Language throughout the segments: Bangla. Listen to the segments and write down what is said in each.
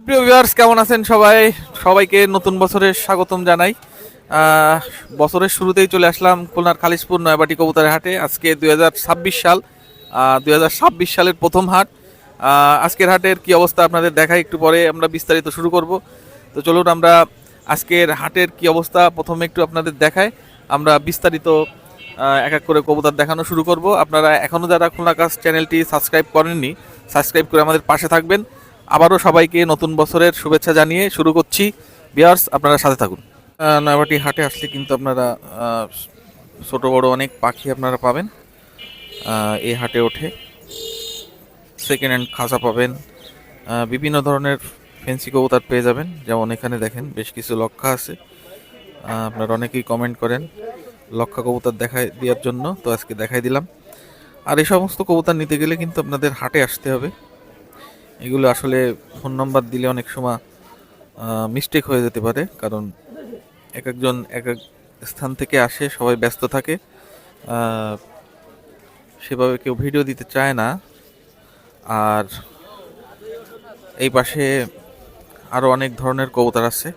প্রিয় ভিউয়ার্স, কেমন আছেন সবাই? সবাইকে নতুন বছরের স্বাগতম জানাই। বছরের শুরুতেই চলে আসলাম খুলনার খালিশপুর নয়াবাটি কবুতরের হাটে। আজকে 2026 সাল, 2026 সালের প্রথম হাট। আজকের হাটের কি অবস্থা আপনাদের দেখাই, একটু পরে আমরা বিস্তারিত শুরু করব। তো চলুন আমরা আজকের হাটের কি অবস্থা প্রথমে একটু আপনাদের দেখাই, আমরা বিস্তারিত এক এক করে কবুতর দেখানো শুরু করব। আপনারা এখনও যারা খুলনা কাস্ট চ্যানেলটি সাবস্ক্রাইব করেননি, সাবস্ক্রাইব করে আমাদের পাশে থাকবেন। আবারও সবাইকে নতুন বছরের শুভেচ্ছা জানিয়ে শুরু করছি। ভিউয়ার্স, আপনারা সাথে থাকুন। নয়াবাটি হাটে আসলে কিন্তু আপনারা ছোট বড় অনেক পাখি আপনারা পাবেন। এই হাটে ওঠে সেকেন্ড হ্যান্ড খাঁচা পাবেন, বিভিন্ন ধরনের ফেন্সি কবুতর পেয়ে যাবেন। যেমন এখানে দেখেন বেশ কিছু লক্ষা আছে। আপনারা অনেকেই কমেন্ট করেন লক্ষা কবুতর দেখায় দেওয়ার জন্য, তো আজকে দেখাই দিলাম। আর এই সমস্ত কবুতর নিতে গেলে কিন্তু আপনাদের হাটে আসতে হবে। এগুলো আসলে ফোন নাম্বার দিলে অনেক সময় মিস্টেক হয়ে যেতে পারে, কারণ এক একজন এক এক স্থান থেকে আসে, সবাই ব্যস্ত থাকে, সেভাবে কেউ ভিডিও দিতে চায় না। আর এই পাশে আরও অনেক ধরনের কবুতর আছে।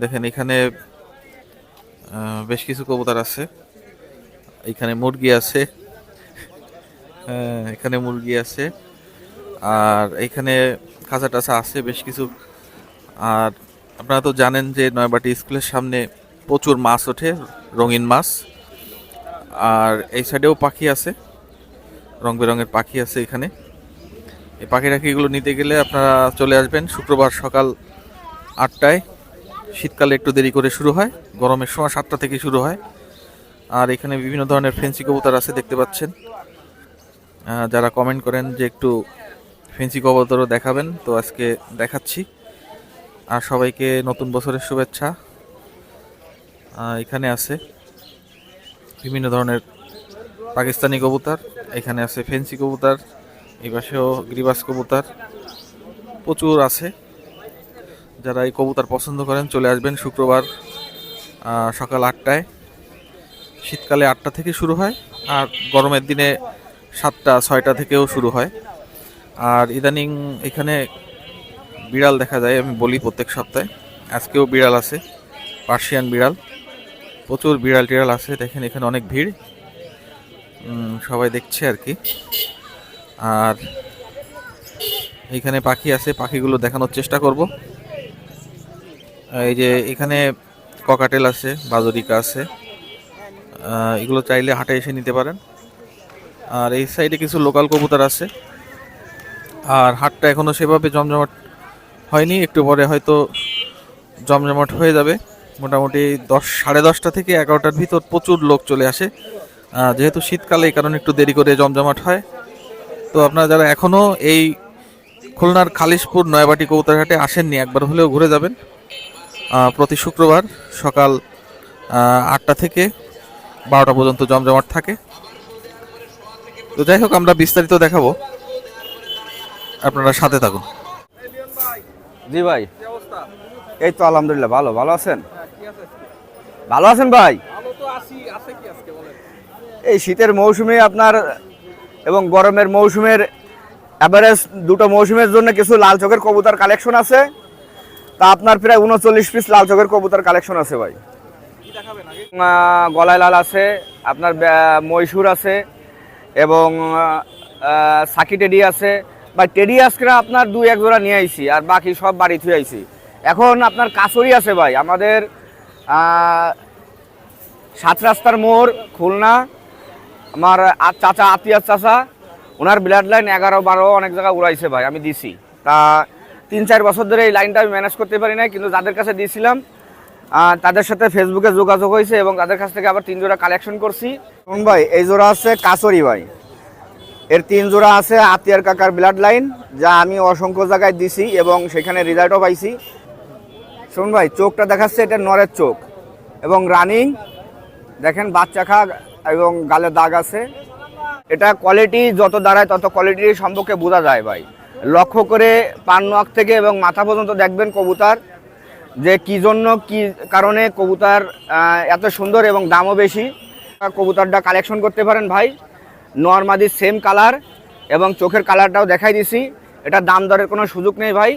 দেখেন এখানে বেশ কিছু কবুতর আছে। এখানে মুরগি আছে, এখানে মুরগি আছে, আর এখানে খাঁচা টাচা আছে বেশ কিছু। আর আপনারা তো জানেন যে নয়াবাটি স্কুলের সামনে প্রচুর মাছ ওঠে, রঙিন মাছ। আর এই সাইডেও পাখি আছে, রং বেরঙের পাখি আছে এখানে। এই পাখি টাখিগুলো নিতে গেলে আপনারা চলে আসবেন শুক্রবার সকাল 8টায়। শীতকালে একটু দেরি করে শুরু হয়, গরমের সময় 7টা থেকে শুরু হয়। আর এখানে বিভিন্ন ধরনের ফেন্সি কবুতর আছে, দেখতে পাচ্ছেন। যারা কমেন্ট করেন যে একটু ফেন্সি কবুতরও দেখাবেন, তো আজকে দেখাচ্ছি। আর সবাইকে নতুন বছরের শুভেচ্ছা। এখানে আছে বিভিন্ন ধরনের পাকিস্তানি কবুতর, এখানে আছে ফেন্সি কবুতর, এই পাশেও গ্রিবাস কবুতর প্রচুর আছে। যারা এই কবুতর পছন্দ করেন চলে আসবেন শুক্রবার সকাল 8টায়। শীতকালে 8টা থেকে শুরু হয়, আর গরমের দিনে 7টা 6টা থেকেও শুরু হয়। আর ইদানিং এখানে বিড়াল দেখা যায়, আমি বলি প্রত্যেক সপ্তাহে। আজকেও বিড়াল আছে, পার্সিয়ান বিড়াল, প্রচুর বিড়াল টিড়াল আছে। দেখেন এখানে অনেক ভিড়, সবাই দেখছে আর কি। আর এইখানে পাখি আছে, পাখিগুলো দেখানোর চেষ্টা করব। এই যে এখানে ককাটেল আছে, বাজরিকা আছে, এগুলো চাইলে হাটে এসে নিতে পারেন। আর এই সাইডে কিছু লোকাল কবুতর আছে। আর হাটটা এখনো সেভাবে জমজমাট হয়নি, একটু পরে হয়তো জমজমাট হয়ে যাবে। মোটামুটি 10 সাড়ে 10টা থেকে 11টার ভিতর প্রচুর লোক চলে আসে, যেহেতু শীতকালে এই কারণে একটু দেরি করে জমজমাট হয়। তো আপনারা যারা এখনও এই খুলনার খালিশপুর নয়াবাটি কবুতর হাটে আসেননি, একবার হলেও ঘুরে যাবেন। প্রতি শুক্রবার সকাল 8টা থেকে 12টা পর্যন্ত জমজমাট থাকে। তো যাই হোক, আমরা বিস্তারিত দেখাবো, আপনারা সাথে থাকুন। জি ভাই, এই তো আলহামদুলিল্লাহ ভালো। ভালো আছেন? ভালো আছেন ভাই? এই শীতের মৌসুমে আপনার এবং গরমের মৌসুমের অ্যাভারেজ দুটো মৌসুমের জন্য কিছু লাল চোখের কবুতর কালেকশন আছে। তা আপনার প্রায় 39 পিস লাল চোখের কবুতর কালেকশন আছে ভাই। গলায় লাল আছে, আপনার মহীশূর আছে, এবং সাকি টেডি আছে। বা টেডি আজকে আপনার 2-1 জোড়া নিয়ে আইছি, আর বাকি সব বাড়ি থুয়ে আইছি। এখন আপনার কাছুরি আছে ভাই, আমাদের 7 রাস্তার মোড় খুলনা। আমার চাচা, আতিয়ার চাচা, ওনার ব্লাড লাইন 11-12 অনেক জায়গায় উড়াইছে ভাই, আমি দিছি। তা 3-4 বছর ধরে এই লাইনটা আমি ম্যানেজ করতে পারি না, কিন্তু যাদের কাছে দিয়েছিলাম তাদের সাথে ফেসবুকে যোগাযোগ হয়েছে, এবং তাদের কাছ থেকে আবার 3 জোড়া কালেকশন করছি। ভাই এই জোড়া আছে কাছুরি ভাই, এর 3 জোড়া আছে আতিয়ার কাকার ব্লাড লাইন, যা আমি অসংখ্য জায়গায় দিছি এবং সেখানে রেজাল্টও পাইছি। শুনুন ভাই, চোখটা দেখাচ্ছে এটা নরের চোখ, এবং রানিং দেখেন বাচ্চা খা, এবং গালে দাগ আছে। এটা কোয়ালিটি যত দাঁড়ায় তত কোয়ালিটির সম্পর্কে বোঝা যায় ভাই। লক্ষ্য করে পান নখ থেকে এবং মাথা পর্যন্ত দেখবেন কবুতর, যে কি জন্য কি কারণে কবুতর এত সুন্দর এবং দামও বেশি। কবুতরটা কালেকশন করতে পারেন ভাই। নরমাদি সেম কালার এবং চোখের কালারটাও দেখাই দিছি। এটা দাম দরের কোনো সুযোগ নেই ভাই।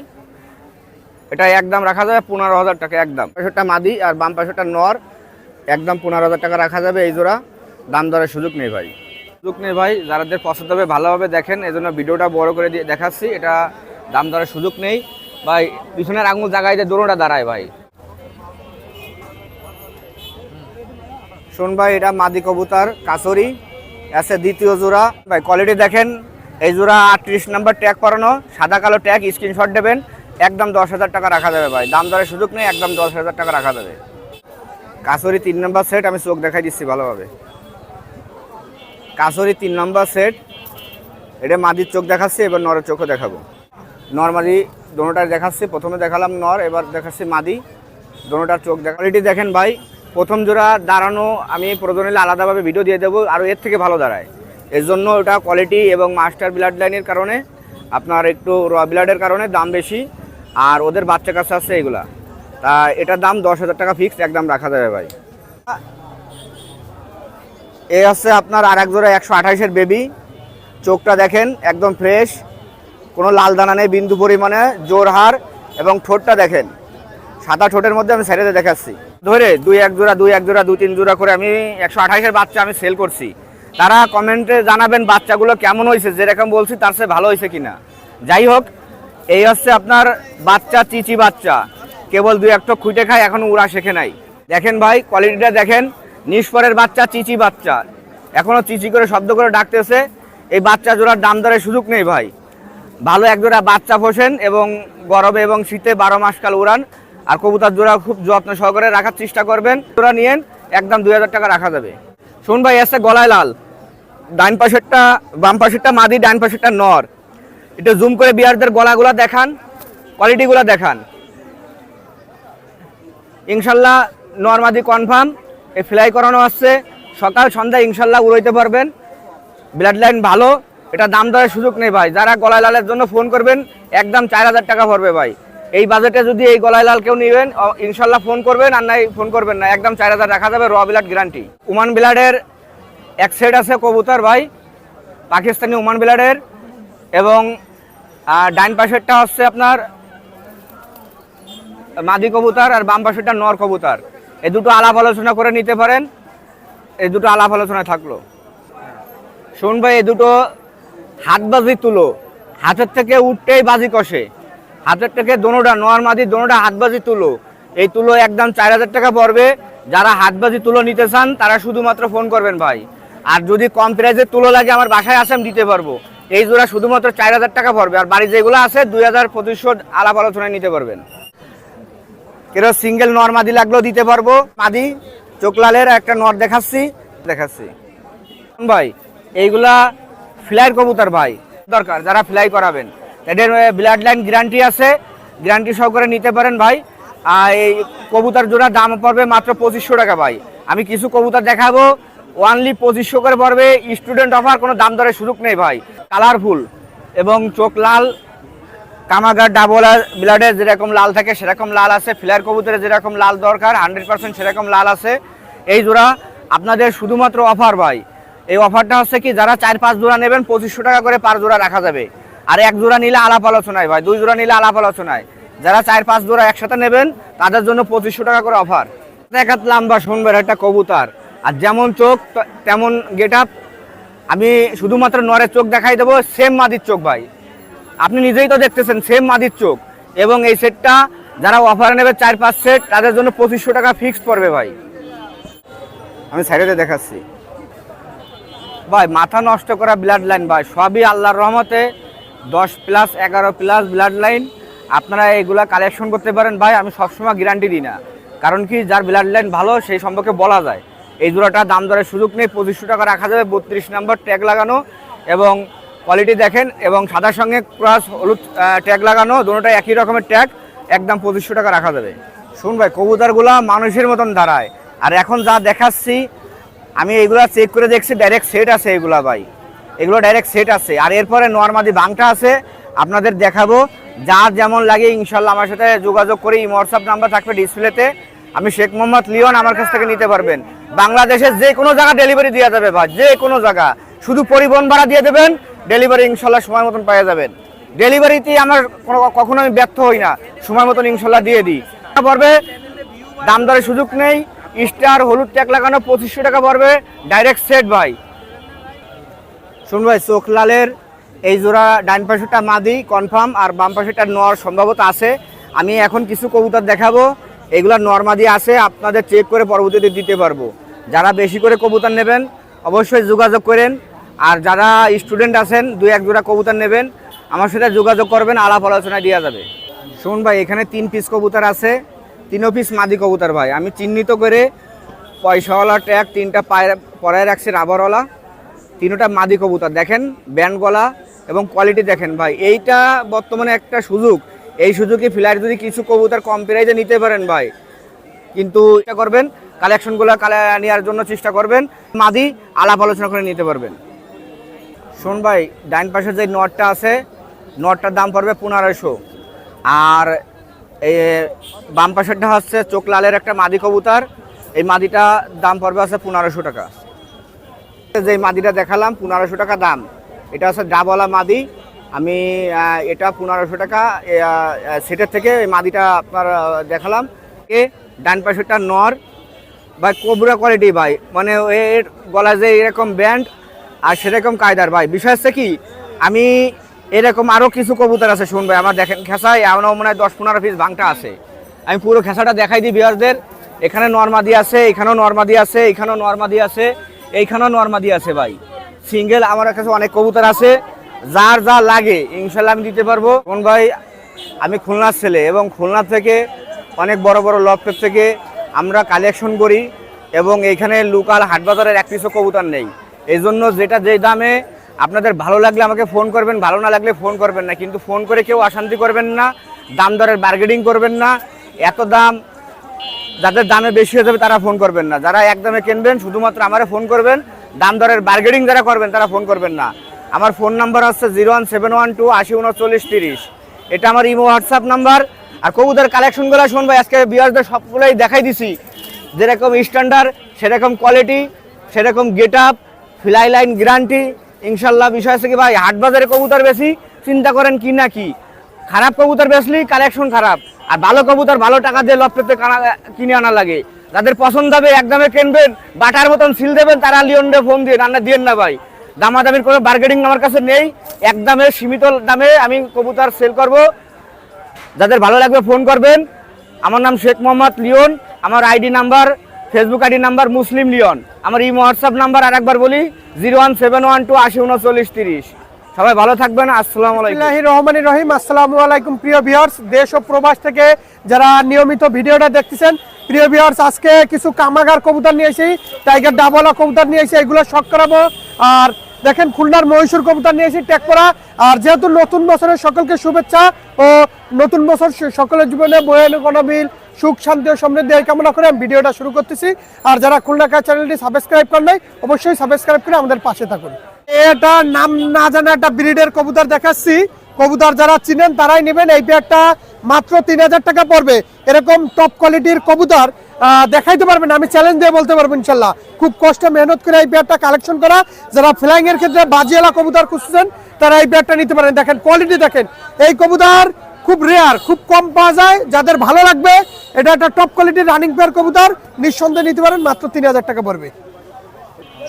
এটা একদম রাখা যাবে 15,000 টাকা একদম। পাশেরটা মাদি আর বাম পাশেরটা নর, একদম 15,000 টাকা রাখা যাবে এই জোড়া। দাম দরের সুযোগ নেই ভাই, সুযোগ নেই ভাই। যাদের পছন্দ হবে ভালোভাবে দেখেন, এই জন্য ভিডিওটা বড় করে দিয়ে দেখাচ্ছি। এটা দাম দরের সুযোগ নেই ভাই। পিছনের আঙুল জায়গায় যে দোনোটা দাঁড়ায় ভাই। শোন ভাই, এটা মাদি কবুতর কাসরি আছে দ্বিতীয় জোড়া ভাই। কোয়ালিটি দেখেন, এই জোড়া 38 নম্বর ট্যাগ করানো, সাদা কালো ট্যাগ, স্ক্রিনশট দেবেন। একদম 10,000 টাকা রাখা যাবে ভাই, দাম দরের সুযোগ নেই, একদম 10,000 টাকা রাখা যাবে। কাসরি 3 নম্বর সেট, আমি চোখ দেখাই দিচ্ছি ভালোভাবে। কাসরি 3 নম্বর সেট, এটা মাদির চোখ দেখাচ্ছি, এবার নরের চোখও দেখাবো। নর মাদি দোনোটার দেখাচ্ছি, প্রথমে দেখালাম নর, এবার দেখাচ্ছি মাদি। দোনোটার চোখ দেখা, কোয়ালিটি দেখেন ভাই। প্রথম জোড়া দাঁড়ানো আমি প্রয়োজন হলে আলাদাভাবে ভিডিও দিয়ে দেবো, আর এর থেকে ভালো দাঁড়ায়। এর জন্য ওটা কোয়ালিটি এবং মাস্টার ব্লাড লাইনের কারণে, আপনার একটু র ব্লাডের কারণে দাম বেশি, আর ওদের বাচ্চা কাছে আছে এগুলা। তা এটার দাম 10,000 টাকা ফিক্সড একদম রাখা যাবে ভাই। এ হচ্ছে আপনার আর এক জোড়া 128-এর বেবি। চোখটা দেখেন একদম ফ্রেশ, কোনো লাল দানা নেই বিন্দু পরিমাণে, জোরহার, এবং ঠোঁটটা দেখেন সাদা ঠোঁটের মধ্যে। আমি সাইডে দেখাচ্ছি ধরে 2-1 জোড়া 2-1 জোড়া 2-3 জোড়া করে আমি 128-এর বাচ্চা আমি সেল করছি। তারা কমেন্টে জানাবেন বাচ্চাগুলো কেমন হয়েছে, যেরকম বলছি তার চেয়ে ভালো হয়েছে কিনা। যাই হোক, এই হচ্ছে আপনার বাচ্চা, চিচি বাচ্চা, কেবল 2-1 টো খুঁটে খায়, এখনো উড়া শেখে নাই। দেখেন ভাই কোয়ালিটিটা দেখেন, নিষ্পরের বাচ্চা, চিচি বাচ্চা, এখনো চিচি করে শব্দ করে ডাকতেছে। এই বাচ্চা জোড়ার দাম দরের সুযোগ নেই ভাই। ভালো এক জোড়া বাচ্চা পোষেন এবং গরমে এবং শীতে 12 মাস কাল উড়ান। আর কবুতর জোড়া খুব যত্ন সহকারে রাখার চেষ্টা করবেন। জোড়া নিয়েন, একদম 2,000 টাকা রাখা যাবে। শুন ভাই, আছে গলায় লাল, ডান পাশেরটা বাম পাশেরটা মাদি, ডান পাশেরটা নর। একটু জুম করে বিয়ারদের গলাগুলা দেখান, কোয়ালিটিগুলা দেখান। ইনশাল্লাহ নর মাদি কনফার্ম। এই ফ্লাই করানো আসছে, সকাল সন্ধ্যা ইনশাল্লাহ উড়াইতে পারবেন। ব্লাড লাইন ভালো, এটা দাম দরের সুযোগ নেই ভাই। যারা গলায় লালের জন্য ফোন করবেন, একদম 4,000 টাকা পড়বে ভাই। এই বাজেটে যদি এই গলায় লাল কেউ নেবেন, ইনশাল্লাহ ফোন করবেন, আর নাই ফোন করবেন না, একদম 4,000 রাখা যাবে। র ব্লাড গ্যারান্টি। ওমান ব্লাডের এক সেট আছে কবুতর ভাই, পাকিস্তানি ওমান ব্লাডের, এবং ডাইন পাশেরটা হচ্ছে আপনার মাদি কবুতর, আর বাম পাশেরটা নর কবুতর। এই দুটো আলাপ আলোচনা করে নিতে পারেন, এই দুটো আলাপ আলোচনা থাকলো। শুন ভাই, এই দুটো হাতবাজি তুলো, হাতের থেকে উঠতেই বাজি কষে, হাতের থেকে দোনোটা নর মাদি দোনোটা হাতবাজি তুলো। এই তুলো একদম 4,000 টাকা পড়বে। যারা হাতবাজি তুলো নিতে চান তারা শুধুমাত্র ফোন করবেন ভাই। আর যদি কম প্রাইসের তুলো লাগে, আমার বাসায় আসে আমি দিতে পারবো। এই জোড়া শুধুমাত্র 4,000 টাকা পড়বে, আর বাড়ি যেগুলো আছে 2,000-2,500 আলাপ আলোচনায় নিতে পারবেন। কেন সিঙ্গেল নর মাদি লাগলেও দিতে পারবো। মাদি চোখ লালের একটা নর দেখাচ্ছি ভাই। এইগুলা ফ্লাই কবুতর ভাই, দরকার যারা ফ্লাই করাবেন, এদের ব্লাড লাইন গ্যারান্টি আছে, গ্যারান্টি সহকারে নিতে পারেন ভাই। আর এই কবুতর জোড়া দাম পড়বে মাত্র 2,500 টাকা ভাই। আমি কিছু কবুতর দেখাবো, ওনলি 2,500 করে পড়বে। স্টুডেন্ট অফার, কোনো দাম দরের সুযোগ নেই ভাই। কালারফুল এবং চোখ লাল, কামাগার ডাবল ব্লাডের যেরকম লাল থাকে সেরকম লাল আছে। ফ্লায়ার কবুতরে যেরকম লাল দরকার 100% সেরকম লাল আছে। এই জোড়া আপনাদের শুধুমাত্র অফার ভাই। এই অফারটা হচ্ছে কি, যারা 4-5 জোড়া নেবেন 2,500 টাকা করে পার জোড়া রাখা যাবে। আর 1 জোড়া নিলে আলাপ আলোচনায় ভাই, 2 জোড়া নিলে আলাপ আলোচনায়। যারা 4-5 জোড়া একসাথে নেবেন তাদের জন্য 2,500 টাকা করে অফার। দেখাত লম্বা শুনবেন একটা কবুতর, আর যেমন চোখ তেমন গেট আপ। আমি শুধুমাত্র নরের চোখ দেখাই দেবো, সেম মাদির চোখ ভাই। আপনি নিজেই তো দেখতেছেন, সেম মাদির চোখ। এবং এই সেটটা যারা অফারে নেবে 4-5 সেট, তাদের জন্য 2,500 টাকা ফিক্সড পড়বে ভাই। আমি সাইডে দেখাচ্ছি ভাই। মাথা নষ্ট করা ব্লাড লাইন ভাই, সবই আল্লাহর রহমতে 10+, 11+ ব্লাড লাইন। আপনারা এইগুলা কালেকশন করতে পারেন ভাই। আমি সবসময় গ্যারান্টি দিই না, কারণ কি, যার ব্লাড লাইন ভালো সেই সম্পর্কে বলা যায়। এই জোড়াটা দাম দরের সুযোগ নেই, 2,500 টাকা রাখা যাবে। 32 নম্বর ট্যাগ লাগানো, এবং কোয়ালিটি দেখেন, এবং সাদার সঙ্গে ক্রস হলুদ ট্যাগ লাগানো, দুটোটাই একই রকমের ট্যাগ, একদম 2,500 টাকা রাখা যাবে। শুন ভাই, কবুতরগুলা মানুষের মতন দাঁড়ায়। আর এখন যা দেখাচ্ছি আমি এইগুলা চেক করে দেখছি, ডাইরেক্ট সেট আছে এগুলা ভাই, এগুলো ডাইরেক্ট সেট আছে। আর এরপরে নরমাদি বাংটা আছে, আপনাদের দেখাবো। যার যেমন লাগে ইনশাল্লাহ আমার সাথে যোগাযোগ করে, হোয়াটসঅ্যাপ নাম্বার থাকবে ডিসপ্লেতে। আমি শেখ মোহাম্মদ লিওন, আমার কাছ থেকে নিতে পারবেন। বাংলাদেশের যে কোনো জায়গা ডেলিভারি দেওয়া যাবে ভাই, যে কোনো জায়গা, শুধু পরিবহন ভাড়া দিয়ে দেবেন, ডেলিভারি ইনশাল্লাহ সময় মতন পেয়ে যাবেন। ডেলিভারিতে আমার কখনো আমি ব্যর্থ হই না, সময় মতন ইনশাল্লাহ দিয়ে দিই। পড়বে দাম দরের সুযোগ নেই, স্টার হলুদ ট্যাগ লাগানো 2500 টাকা পড়বে, ডাইরেক্ট সেট ভাই। শুন ভাই, চোখ লালের এই জোড়া ডান পাশেটা মাদি কনফার্ম, আর বাম পাশেটা নর সম্ভবত আছে। আমি এখন কিছু কবুতর দেখাবো, এগুলা নর মাদি আছে, আপনাদের চেক করে পরবর্তীতে দিতে পারবো। যারা বেশি করে কবুতর নেবেন অবশ্যই যোগাযোগ করেন, আর যারা স্টুডেন্ট আছেন 2-1 জোড়া কবুতর নেবেন আমার সাথে যোগাযোগ করবেন, আলাপ আলোচনা দেওয়া যাবে। শুন ভাই, এখানে 3 পিস কবুতর আছে, 3 পিস মাদি কবুতর ভাই। আমি চিহ্নিত করে পয়সাওয়ালা ট্যাগ 3টা পরায় রাখছি রাবারওয়ালা, 3টা মাদি কবুতর। দেখেন ব্যান্ড গলা এবং কোয়ালিটি দেখেন ভাই, এইটা বর্তমানে একটা সুযোগ, এই সুযোগে ফ্লাইট যদি কিছু কবুতর কম প্রাইজে নিতে পারেন ভাই, কিন্তু এটা করবেন কালেকশনগুলো নেওয়ার জন্য চেষ্টা করবেন, মাদি আলাপ আলোচনা করে নিতে পারবেন। শোন ভাই, ডাইন পাশে যে নটটা আছে, নটটার দাম পড়বে 1500, আর এই বাম পাশেরটা হচ্ছে চোখ লালের একটা মাদি কবুতর, এই মাদিটা দাম পড়বে আছে 1500 টাকা। যে মাদিটা দেখালাম 1500 টাকা দাম, এটা হচ্ছে ডাবওয়ালা মাদি। আমি এটা 1500 টাকা সেটের থেকে এই মাদিটা আপনার দেখালাম। ডান পাশেরটা নর ভাই, কোবরা কোয়ালিটি ভাই, মানে এর গলা যে এরকম ব্যান্ড আর সেরকম কায়দার ভাই। বিষয় হচ্ছে কি, আমি এরকম আরও কিছু কবুতর আছে শুন ভাই, আমার দেখেন খেসায় এমন মনে হয় 10-15 পিস ভাঙটা আছে। আমি পুরো খেসাটা দেখাই দিই ভিউয়ারদের। এখানে নরমাদি আছে, এখানেও নরমাদি আছে, এখানেও নরমাদি আছে, এইখানেও নরমাদি আছে ভাই। সিঙ্গেল আমার কাছে অনেক কবুতর আছে, যার যা লাগে ইনশাল্লাহ আমি দিতে পারবো। কোন ভাই, আমি খুলনার ছেলে এবং খুলনা থেকে অনেক বড় বড় লফটের থেকে আমরা কালেকশন করি, এবং এইখানে লোকাল হাটবাজারের এক পিসও কবুতর নেই। এই জন্য যেটা যেই দামে আপনাদের ভালো লাগলে আমাকে ফোন করবেন, ভালো না লাগলে ফোন করবেন না, কিন্তু ফোন করে কেউ অশান্তি করবেন না, দাম দরের বার্গেনিং করবেন না। এত দাম যাদের দামে বেশি হয়ে যাবে তারা ফোন করবেন না, যারা একদমে কিনবেন শুধুমাত্র আমারে ফোন করবেন, দাম দরের বার্গেনিং যারা করবেন তারা ফোন করবেন না। আমার ফোন নাম্বার হচ্ছে 01712 80 39 30, এটা আমার ইমো হোয়াটসঅ্যাপ নাম্বার। আর কবুতর কালেকশনগুলো শুনবো আজকে বিয়ারদের সবগুলোই দেখাই দিছি, যেরকম স্ট্যান্ডার্ড সেরকম কোয়ালিটি সেরকম get up, fly line guarantee ইনশাল্লাহ। বিষয় আছে কি ভাই, হাট বাজারে কবুতর বেশি চিন্তা করেন কি না কি, খারাপ কবুতর বেশলি কালেকশন খারাপ, আর ভালো কবুতর ভালো টাকা দিয়ে লফটেতে কিনে আনা লাগে। যাদের পছন্দ হবে একদমে কিনবেন, বাটার মতন সিল দেবেন, তারা লিওনডে ফোন দিয়ে রান্না দিয়েন না ভাই। দামাদামির কোনো বার্গেনিং আমার কাছে নেই, একদমে সীমিত দামে আমি কবুতর সেল করব। যাদের ভালো লাগবে ফোন করবেন। আমার নাম শেখ মোহাম্মদ লিওন, আমার ID number Facebook ID number Muslim Leon, আমার ইমো হোয়াটসঅ্যাপ নাম্বার আরেকবার বলি 01712 80 39 30। সবাই ভালো থাকবেন, আসসালামু আলাইকুম। বিসমিল্লাহির রহমানির রহিম। আসসালামু আলাইকুম প্রিয় ভিউয়ার্স, দেশ ও প্রবাস থেকে যারা নিয়মিত ভিডিওটা দেখতেছেন, প্রিয় ভিউয়ার্স, আজকে কিছু কামাগার কবুতর নিয়ে এসেছি, টাইগার ডাবওয়ালা কবুতর নিয়ে এসেছি, এগুলো শখ করাবো। আর দেখেন খুলনার মহীশূর কবুতর নিয়ে এসেছি ট্যাগ করা। আর যেহেতু নতুন বছরের সকলকে শুভেচ্ছা ও নতুন বছর সকলের জীবনে বয়ানুকনবিল সুখ শান্তি ও সমৃদ্ধি কামনা করে আমি ভিডিওটা শুরু করতেছি। আর যারা খুলনা কার চ্যানেলটি সাবস্ক্রাইব করেন নাই অবশ্যই সাবস্ক্রাইব করে আমাদের পাশে থাকুন। এটা নাম না জানা একটা ব্রিডের কবুতর দেখাচ্ছি, কবুতর যারা চিনেন তারাই নেবেন। এই পেয়ারটা মাত্র 3000 টাকা পড়বে। এরকম টপ কোয়ালিটির কবুতর দেখাইতে পারবেন, আমি চ্যালেঞ্জ দিয়ে বলতে পারবো ইনশাল্লাহ। খুব কষ্ট মেহনত করে এই পেয়ারটা কালেকশন করা। যারা ফ্লাইং এর ক্ষেত্রে বাজিওয়ালা কবুতর খুঁজছেন তারা এই পেয়ারটা নিতে পারেন। দেখেন কোয়ালিটি দেখেন, এই কবুতর খুব রেয়ার, খুব কম পাওয়া যায়। যাদের ভালো লাগবে, এটা একটা টপ কোয়ালিটির রানিং পেয়ার কবুতর, নিঃসন্দেহে নিতে পারেন, মাত্র 3000 টাকা পড়বে।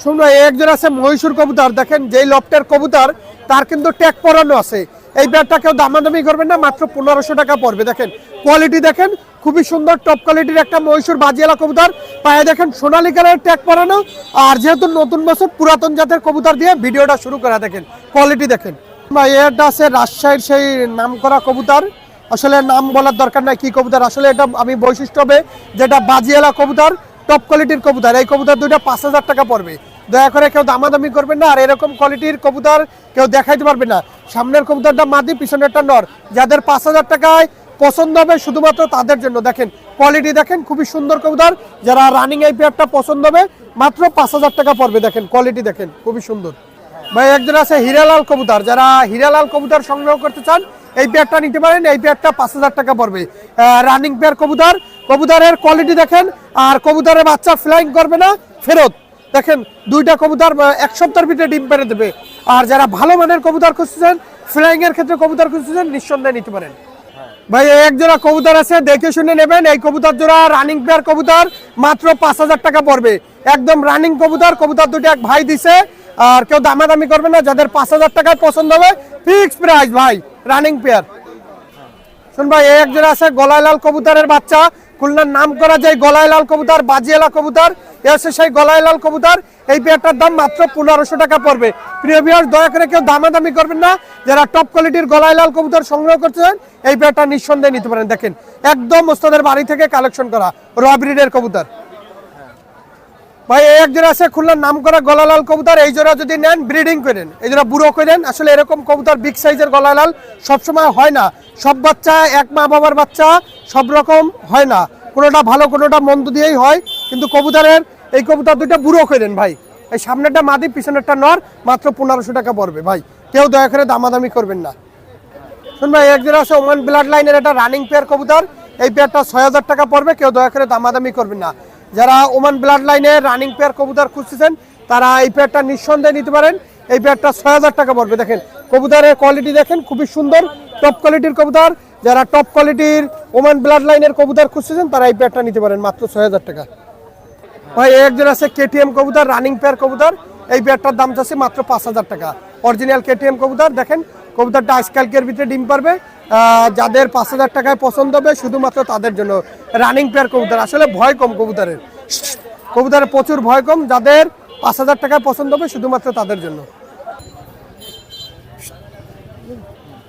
শুনুন, একজন আছে মহীশূর কবুতর, দেখেন যেই লফটের কবুতর তার কিন্তু ট্যাগ পরানো আছে। এই পেয়ারটা কেউ দামাদামি করবেন না, মাত্র 1500 টাকা পড়বে। দেখেন কোয়ালিটি দেখেন, খুবই সুন্দর টপ কোয়ালিটির একটা মহীশূর বাজিওয়ালা কবুতর, পায়ে দেখেন সোনালী কালারের ট্যাগ পরানো। আর যেহেতু নতুন বছর পুরাতন জাতের কবুতর দিয়ে ভিডিওটা শুরু করা, দেখেন কোয়ালিটি দেখেন ভাই। এটা আছে রাজশাহীর সেই নাম করা কবুতর, আসলে নাম বলার দরকার নাই কি কবুতর, আসলে এটা আমি বৈশিষ্ট্য হবে যেটা বাজিওয়ালা কবুতর, টপ কোয়ালিটির কবুতর। এই কবুতর দুইটা 5000 টাকা পড়বে। দয়া করে কেউ দামাদামি করবেন না, আর এরকম কোয়ালিটির কবুতর কেউ দেখাইতে পারবে না। সামনের কবুতরটা মাদি, পিছনেরটা নর। যাদের 5000 টাকায় পছন্দ হবে শুধুমাত্র তাদের জন্য। দেখেন কোয়ালিটি দেখেন, খুবই সুন্দর কবুতর। যারা রানিং এই পেয়ারটা পছন্দ হবে মাত্র 5000 টাকা পড়বে। দেখেন কোয়ালিটি দেখেন, খুবই সুন্দর ভাই। একজন আছে হীরালাল কবুতর, যারা হীরালাল কবুতর সংগ্রহ করতে চান এই পেয়ারটা নিতে পারেন। এই পেয়ারটা 5000 টাকা পড়বে। রানিং পেয়ার কবুতর, কবুতরের কোয়ালিটি দেখেন। আর কবুতরের বাচ্চা ফ্লাইং করবে না, ফেরত। দেখেন দুইটা কবুতর 1 সপ্তাহের ভিতরে ডিম পেড়ে দেবে। আর যারা ভালো মানের কবুতর খুঁজছেন ফ্লাইং এর ক্ষেত্রে কবুতর খুঁজছেন নিঃসন্দেহে নিতে পারেন ভাই। এই এক জোড়া কবুতর আছে, দেখে শুনে নেবেন। এই কবুতর জোড়া রানিং পেয়ার কবুতর, মাত্র 5,000 টাকা পড়বে। একদম রানিং কবুতর। কবুতর দুটো এক ভাই দিছে, আর কেউ দামাদামি করবে না। যাদের 5,000 টাকায় পছন্দ হবে ফিক্স প্রাইস ভাই, রানিং পেয়ার। শুন ভাই, এই এক জোড়া আছে গলায় লাল কবুতরের বাচ্চা, খুলনার নাম করা যায় গলায় লাল কবুতর, বাজিয়ালা কবুতর। এ হচ্ছে সেই গলায় লাল কবুতর। এই পেয়ারটার দাম মাত্র 1500 টাকা পড়বে। প্রিয় ভিউয়ার্স, দয়া করে কেউ দামাদামি করবেন না। যারা টপ কোয়ালিটির গলায় লাল কবুতর সংগ্রহ করছেন এই পেয়ারটা নিঃসন্দেহে নিতে পারেন। দেখেন একদম ওস্তাদের বাড়ি থেকে কালেকশন করা র ব্রিডের কবুতর ভাই। এই এক জোড়া আছে খুলনার নাম করা গলা লাল কবুতর। এই জোড়া যদি নেন ব্রিডিং করেন, এই জোড়া বুড়ো করেন। আসলে এরকম কবুতর বিগ সাইজের গলা লাল সবসময় হয় না। সব বাচ্চা এক মা বাবার বাচ্চা সব রকম হয় না, কোনোটা ভালো কোনোটা মন্দ দিয়েই হয়। কিন্তু কবুতরের এই কবুতর দুইটা বুড়ো করেন ভাই। এই সামনেরটা মাদি, পিছনেরটা নর, মাত্র 1500 টাকা পড়বে ভাই। কেউ দয়া করে দামাদামি করবেন না। শুন ভাই, এক জোড়া আছে ওমান ব্লাড লাইনের একটা রানিং পেয়ার কবুতর। এই পেয়ারটা 6000 টাকা পড়বে। কেউ দয়া করে দামাদামি করবেন না। যারা ওমান ব্লাড লাইনের রানিং পেয়ার কবুতর খুঁজতেছেন তারা এই পেয়ারটা নিঃসন্দেহে নিতে পারেন। এই পেয়ারটা 6000 টাকা পড়বে। দেখেন কবুতরের কোয়ালিটি দেখেন, খুবই সুন্দর টপ কোয়ালিটির কবুতর। যারা টপ কোয়ালিটির ওমান ব্লাড লাইনের কবুতর খুঁজতেছেন তারা এই পেয়ারটা নিতে পারেন মাত্র 6000 টাকা ভাই। একজন আছে কেটিএম কবুতর, রানিং পেয়ার কবুতর। এই পেয়ারটার দাম চাচ্ছি মাত্র 5000 টাকা। অরিজিনাল কেটিএম কবুতর। দেখেন কবুতরটা আজকালকের ভিতরে ডিম পারবে। যাদের 5000 টাকায় পছন্দ হবে শুধুমাত্র তাদের জন্য রানিং পেয়ার কবুতর। আসলে ভয় কম কবুতরের, কবুতরের প্রচুর ভয় কম। যাদের 5000 টাকায় পছন্দ হবে শুধুমাত্র তাদের জন্য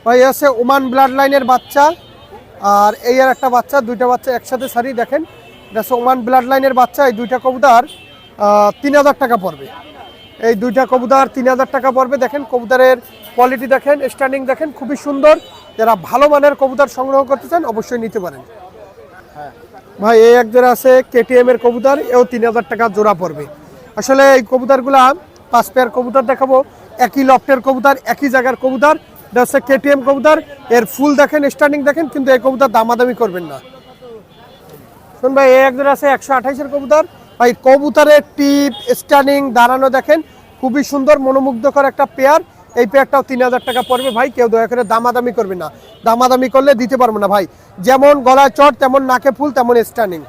ভাই। আছে ওমান ব্লাড লাইনের বাচ্চা, আর এই আর একটা বাচ্চা, দুইটা বাচ্চা একসাথে সারি। দেখেন এটা হচ্ছে ওমান ব্লাড লাইনের বাচ্চা। এই দুইটা কবুতর 3000 টাকা পড়বে। এই দুইটা কবুতর 3000 টাকা পড়বে। দেখেন কবুতরের কোয়ালিটি দেখেন, স্ট্যান্ডিং দেখেন, খুবই সুন্দর। যারা ভালো মানের কবুতর সংগ্রহ করতে চান অবশ্যই নিতে পারেন ভাই। এই এক জোড়া আছে কেটিএম এর কবুতর, এও 3000 টাকা জোড়া পড়বে। আসলে এই কবুতরগুলা 5 পেয়ার কবুতর দেখাবো, একই লফটের কবুতর, একই জায়গার কবুতর। এটা হচ্ছে কেটিএম কবুতর। এর ফুল দেখেন, স্ট্যান্ডিং দেখেন, কিন্তু এই কবুতর দামাদামি করবেন না। শুন ভাই, এই এক জোড়া আছে 128 কবুতর ভাই। কবুতরের টিপ, স্ট্যান্ডিং, দাঁড়ানো দেখেন, খুবই সুন্দর মনোমুগ্ধকর একটা পেয়ার। এই পেয়ারটাও 3000 টাকা পড়বে ভাই। কেউ দয়া করে দামাদামি করবে না। দামাদামি করলে দিতে পারবো না ভাই। যেমন গলায় চট, তেমন নাকে ফুল, তেমন স্ট্যান্ডিং।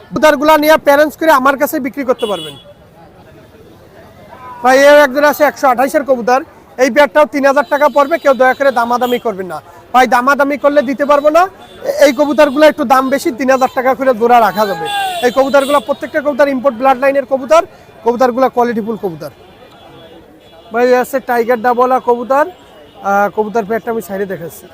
কবুতরগুলা নিয়ে প্যারেন্টস করে আমার কাছে বিক্রি করতে পারবেন ভাই। এই একজন আছে 128 কবুতর। এই পেয়ারটাও 3000 টাকা পড়বে। কেউ দয়া করে দামাদামি করবেন না ভাই। দামাদামি করলে দিতে পারবো না। এই কবুতরগুলো একটু দাম বেশি, 3000 টাকা করে জোড়া রাখা যাবে। এই কবুতরগুলো প্রত্যেকটা কবুতর ইম্পোর্ট ব্লাড লাইনের কবুতর। কবুতরগুলো কোয়ালিটিফুল কবুতর ভাই। আছে টাইগার ডাবলা কবুতর। কবুতর পেয়ারটা আমি সাইডে দেখাচ্ছি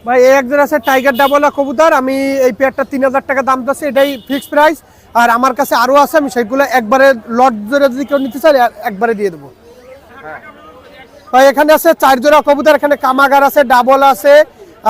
ভাই। এই একজন আছে টাইগার ডাবলা কবুতর। আমি এই পেয়ারটা 3000 টাকা দাম চাচ্ছি, এটাই ফিক্সড প্রাইস। আর আমার কাছে আরও আছে, আমি সেগুলো একবারে লট জোড়া যদি কেউ নিতে চাই একবারে দিয়ে দেবো ভাই। এখানে আছে 4 জোড়া কবুতর। এখানে কামাগার আছে, ডাবল আছে,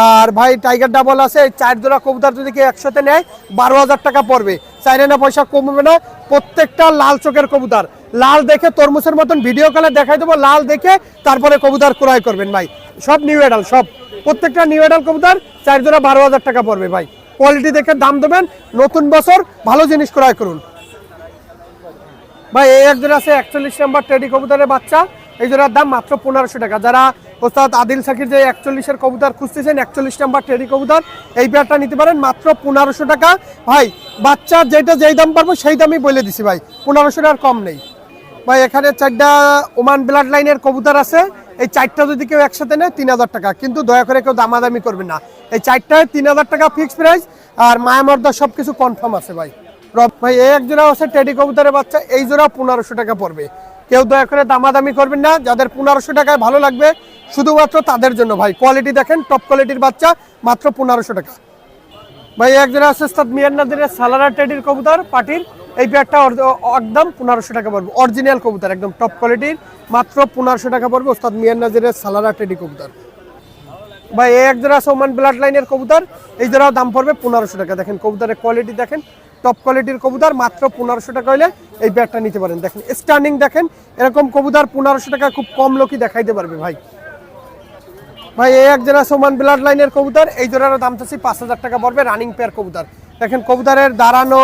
আর ভাই টাইগার ডাবল আছে। এই 4 জোড়া কবুতর যদি কেউ একসাথে নেয় 12000 টাকা পড়বে। চাইলে না পয়সা কমবে না। প্রত্যেকটা লাল চোখের কবুতর। লাল দেখে তরমুজের মতন ভিডিও কলে দেখাই দেবো, লাল দেখে তারপরে কবুতর ক্রয় করবেন ভাই। সব নিউ এডাল, সব প্রত্যেকটা নিউ এডাল কবুতর। 4 জোড়া 12000 টাকা পড়বে ভাই। কোয়ালিটি দেখে দাম দেবেন। নতুন বছর ভালো জিনিস ক্রয় করুন ভাই। এই একজন আছে 41 নম্বর টেডি কবুতরের বাচ্চা। এই জোড়ার দাম মাত্র 1500 টাকা। যারা ওস্তাদ আদিল সাকির যে 41-এর কবুতর খুঁজতেছেন, 41 নম্বর টেডি কবুতর, এই পেয়ারটা নিতে পারেন মাত্র 1500 টাকা ভাই। বাচ্চা যেটা যেই দাম পারবো সেই দামই বলে দিছি ভাই, 1500 টাকার কম নেই ভাই। এখানে 4টা ওমান ব্লাড লাইনের কবুতর আছে। এই 4টা যদি কেউ একসাথে নেয় 3000 টাকা। কিন্তু দয়া করে কেউ দামাদামি করবেন না। এই 4টায় 3000 টাকা ফিক্সড প্রাইস। আর মায়ামর্দা সব কিছু কনফার্ম আছে ভাই। ভাই এই এক জোড়া আছে টেডি কবুতরের বাচ্চা। এই জোড়া 1500 টাকা পড়বে। কেউ দয়া করে দামাদামি করবেন না। যাদের 1500 টাকায় ভালো লাগবে শুধুমাত্র তাদের জন্য ভাই। কোয়ালিটি দেখেন, টপ কোয়ালিটির বাচ্চা, মাত্র 1500 টাকা ভাই। এক জোড়া আছে ওস্তাদ মিয়ান্নাদের সালারা টেডির কবুতর পাটির। এই পেয়ারটা একদম 1500 টাকা পড়বে। অরিজিনাল কবুতর, একদম টপ কোয়ালিটির, মাত্র 1500 টাকা পড়বে। ওস্তাদ মিয়ান্নাদের সালারা টেডি কবুতর ভাই। এই এক জোড়া আছে ওমান ব্লাড লাইনের কবুতর। এই জোড়াও দাম পড়বে 1500 টাকা। দেখেন কবুতরের কোয়ালিটি দেখেন, টপ কোয়ালিটির কবুতর, মাত্র 1500 টাকা হলে এই পেয়ারটা নিতে পারেন। দেখেন স্ট্যান্ডিং দেখেন, এরকম কবুতর 1500 টাকা খুব কম লোকই দেখাইতে পারবে ভাই। ভাই এই এক জোড়া ওমান ব্লাড লাইনের কবুতর। এই জোড়ার দাম চাচ্ছি 5000 টাকা পড়বে। রানিং পেয়ার কবুতর। দেখেন কবুতরের দাঁড়ানো,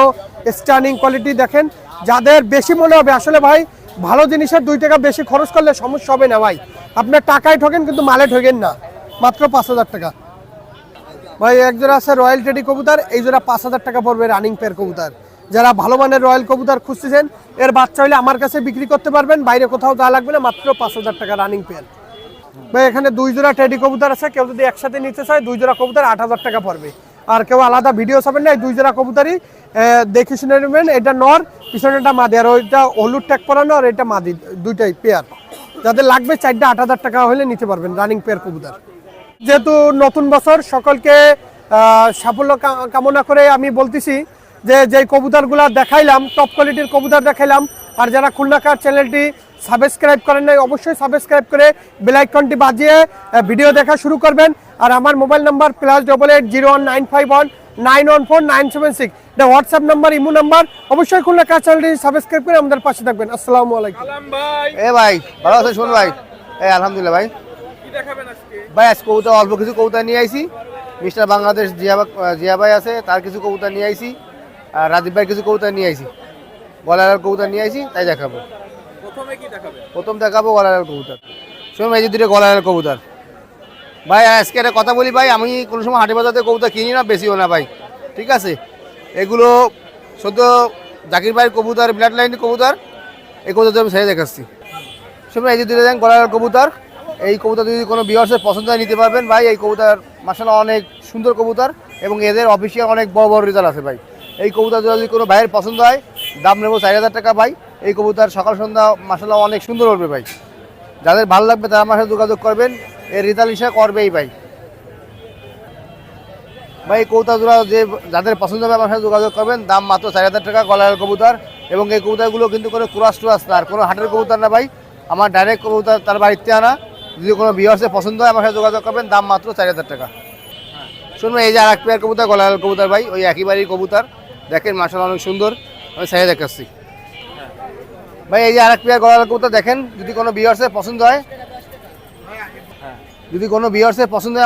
স্ট্যান্ডিং কোয়ালিটি দেখেন। যাদের বেশি মনে হবে, আসলে ভাই ভালো জিনিসের 2 টাকা বেশি খরচ করলে সমস্যা হবে না ভাই। আপনার টাকায় ঠকেন কিন্তু মালে ঠকেন না, মাত্র 5,000 টাকা। ভাই এক জোড়া আছে রয়্যাল টেডি কবুতর, এই জোড়া 5,000 টাকা পড়বে রানিং পেয়ার কবুতর। যারা ভালো মানের রয়্যাল কবুতর খুঁজতেছেন এর বাচ্চা হলে আমার কাছে বিক্রি করতে পারবেন, বাইরে কোথাও যাওয়া লাগবে না, মাত্র 5,000 টাকা রানিং পেয়ার। ভাই এখানে 2 জোড়া টেডি কবুতর আছে, কেউ যদি একসাথে নিতে চায় 2 জোড়া কবুতর 8,000 টাকা পড়বে। আর কেউ আলাদা ভিডিও চাবেন না, এই 2 জোড়া কবুতরই দেখে শুনে নেবেন। এটা নর, পিছনেটা মাদি, আর ওইটা হলুদ ট্যাগ পরানো, আর এটা মাদি, দুইটাই পেয়ার। যাদের লাগবে 4টা 8,000 টাকা হলে নিতে পারবেন রানিং পেয়ার কবুতর। যেহেতু নতুন বছর, সকলকে সাফল্য কামনা করে আমি বলতেছি যে যেই কবুতরগুলো দেখাইলাম টপ কোয়ালিটির কবুতর দেখাইলাম। আর যারা খুলনা কার চ্যানেলটি সাবস্ক্রাইব করেন নাই অবশ্যই সাবস্ক্রাইব করে বেল আইকনটি বাজিয়ে ভিডিও দেখা শুরু করবেন। আর আমার মোবাইল নাম্বার +8801951914 এটা হোয়াটসঅ্যাপ নাম্বার, ইমো নাম্বার। অবশ্যই খুলনা কার চ্যানেলটি সাবস্ক্রাইব করে আমাদের পাশে থাকবেন। আসসালামু আলাইকুম। ভাই ভালো আছেন শুনুন ভাই? আলহামদুলিল্লাহ ভাই। ভাই আজ কবুতর অল্প কিছু কবুতর নিয়ে আইছি। মিস্টার বাংলাদেশ জিয়া ভাই আছে, তার কিছু কবুতর নিয়ে আইছি। আর রাজীব ভাই কিছু কবুতর নিয়ে আইছি, গলার কবুতর নিয়ে আইছি, তাই দেখাবো। প্রথম দেখাবো গলার কবুতর। শুনুন এই যে 2টা গলার কবুতর। ভাই আজকে একটা কথা বলি ভাই, আমি কোনো সময় হাটে বাজারে কবুতর কিনি না, বেশিও না ভাই, ঠিক আছে? এগুলো সদ্য জাকির ভাইয়ের কবুতর, ব্লাড লাইনের কবুতর, এই কবুতর আমি ছেড়ে দেখাচ্ছি। শুনুন এই যে 2টা দেন গলার কবুতর। এই কবুতর যদি কোনো ভিউয়ার্সের পছন্দ হয় নিতে পারবেন ভাই। এই কবুতর মাশাআল্লাহ অনেক সুন্দর কবুতর এবং এদের অফিসিয়াল অনেক বড় বড় রেজাল্ট আছে ভাই। এই কবুতর যদি কোনো ভাইয়ের পছন্দ হয় দাম নেবো 4,000 টাকা ভাই। এই কবুতর সকাল সন্ধ্যা মাশাআল্লাহ অনেক সুন্দর উঠবে ভাই। যাদের ভালো লাগবে তারা আমার সাথে যোগাযোগ করবেন, এর রেজাল্ট হিসাবে করবেই ভাই। ভাই এই কবুতর যে যাদের পছন্দ হবে আমার সাথে যোগাযোগ করবেন, দাম মাত্র 4,000 টাকা গলার কবুতর। এবং এই কবুতরগুলো কিন্তু কোনো ক্রস টুরাস না, আর কোনো হাটের কবুতর না ভাই, আমার ডাইরেক্ট কবুতর তার বাড়িতে আনা। যদি কোনো ভিউয়ার্সের পছন্দ হয় আমার সাথে যোগাযোগ করবেন, দাম মাত্র 4,000 টাকা। শুনবেন এই যে আর এক পেয়ার কবুতর গলার কবুতর ভাই, ওই একই বাড়ির কবুতর, দেখেন মাশাআল্লাহ অনেক সুন্দর, আমি ছেড়ে দেখাচ্ছি ভাই। এই যে আর এক পেয়ার গলার কবুতর দেখেন, যদি কোনো ভিউয়ার্সের পছন্দ হয়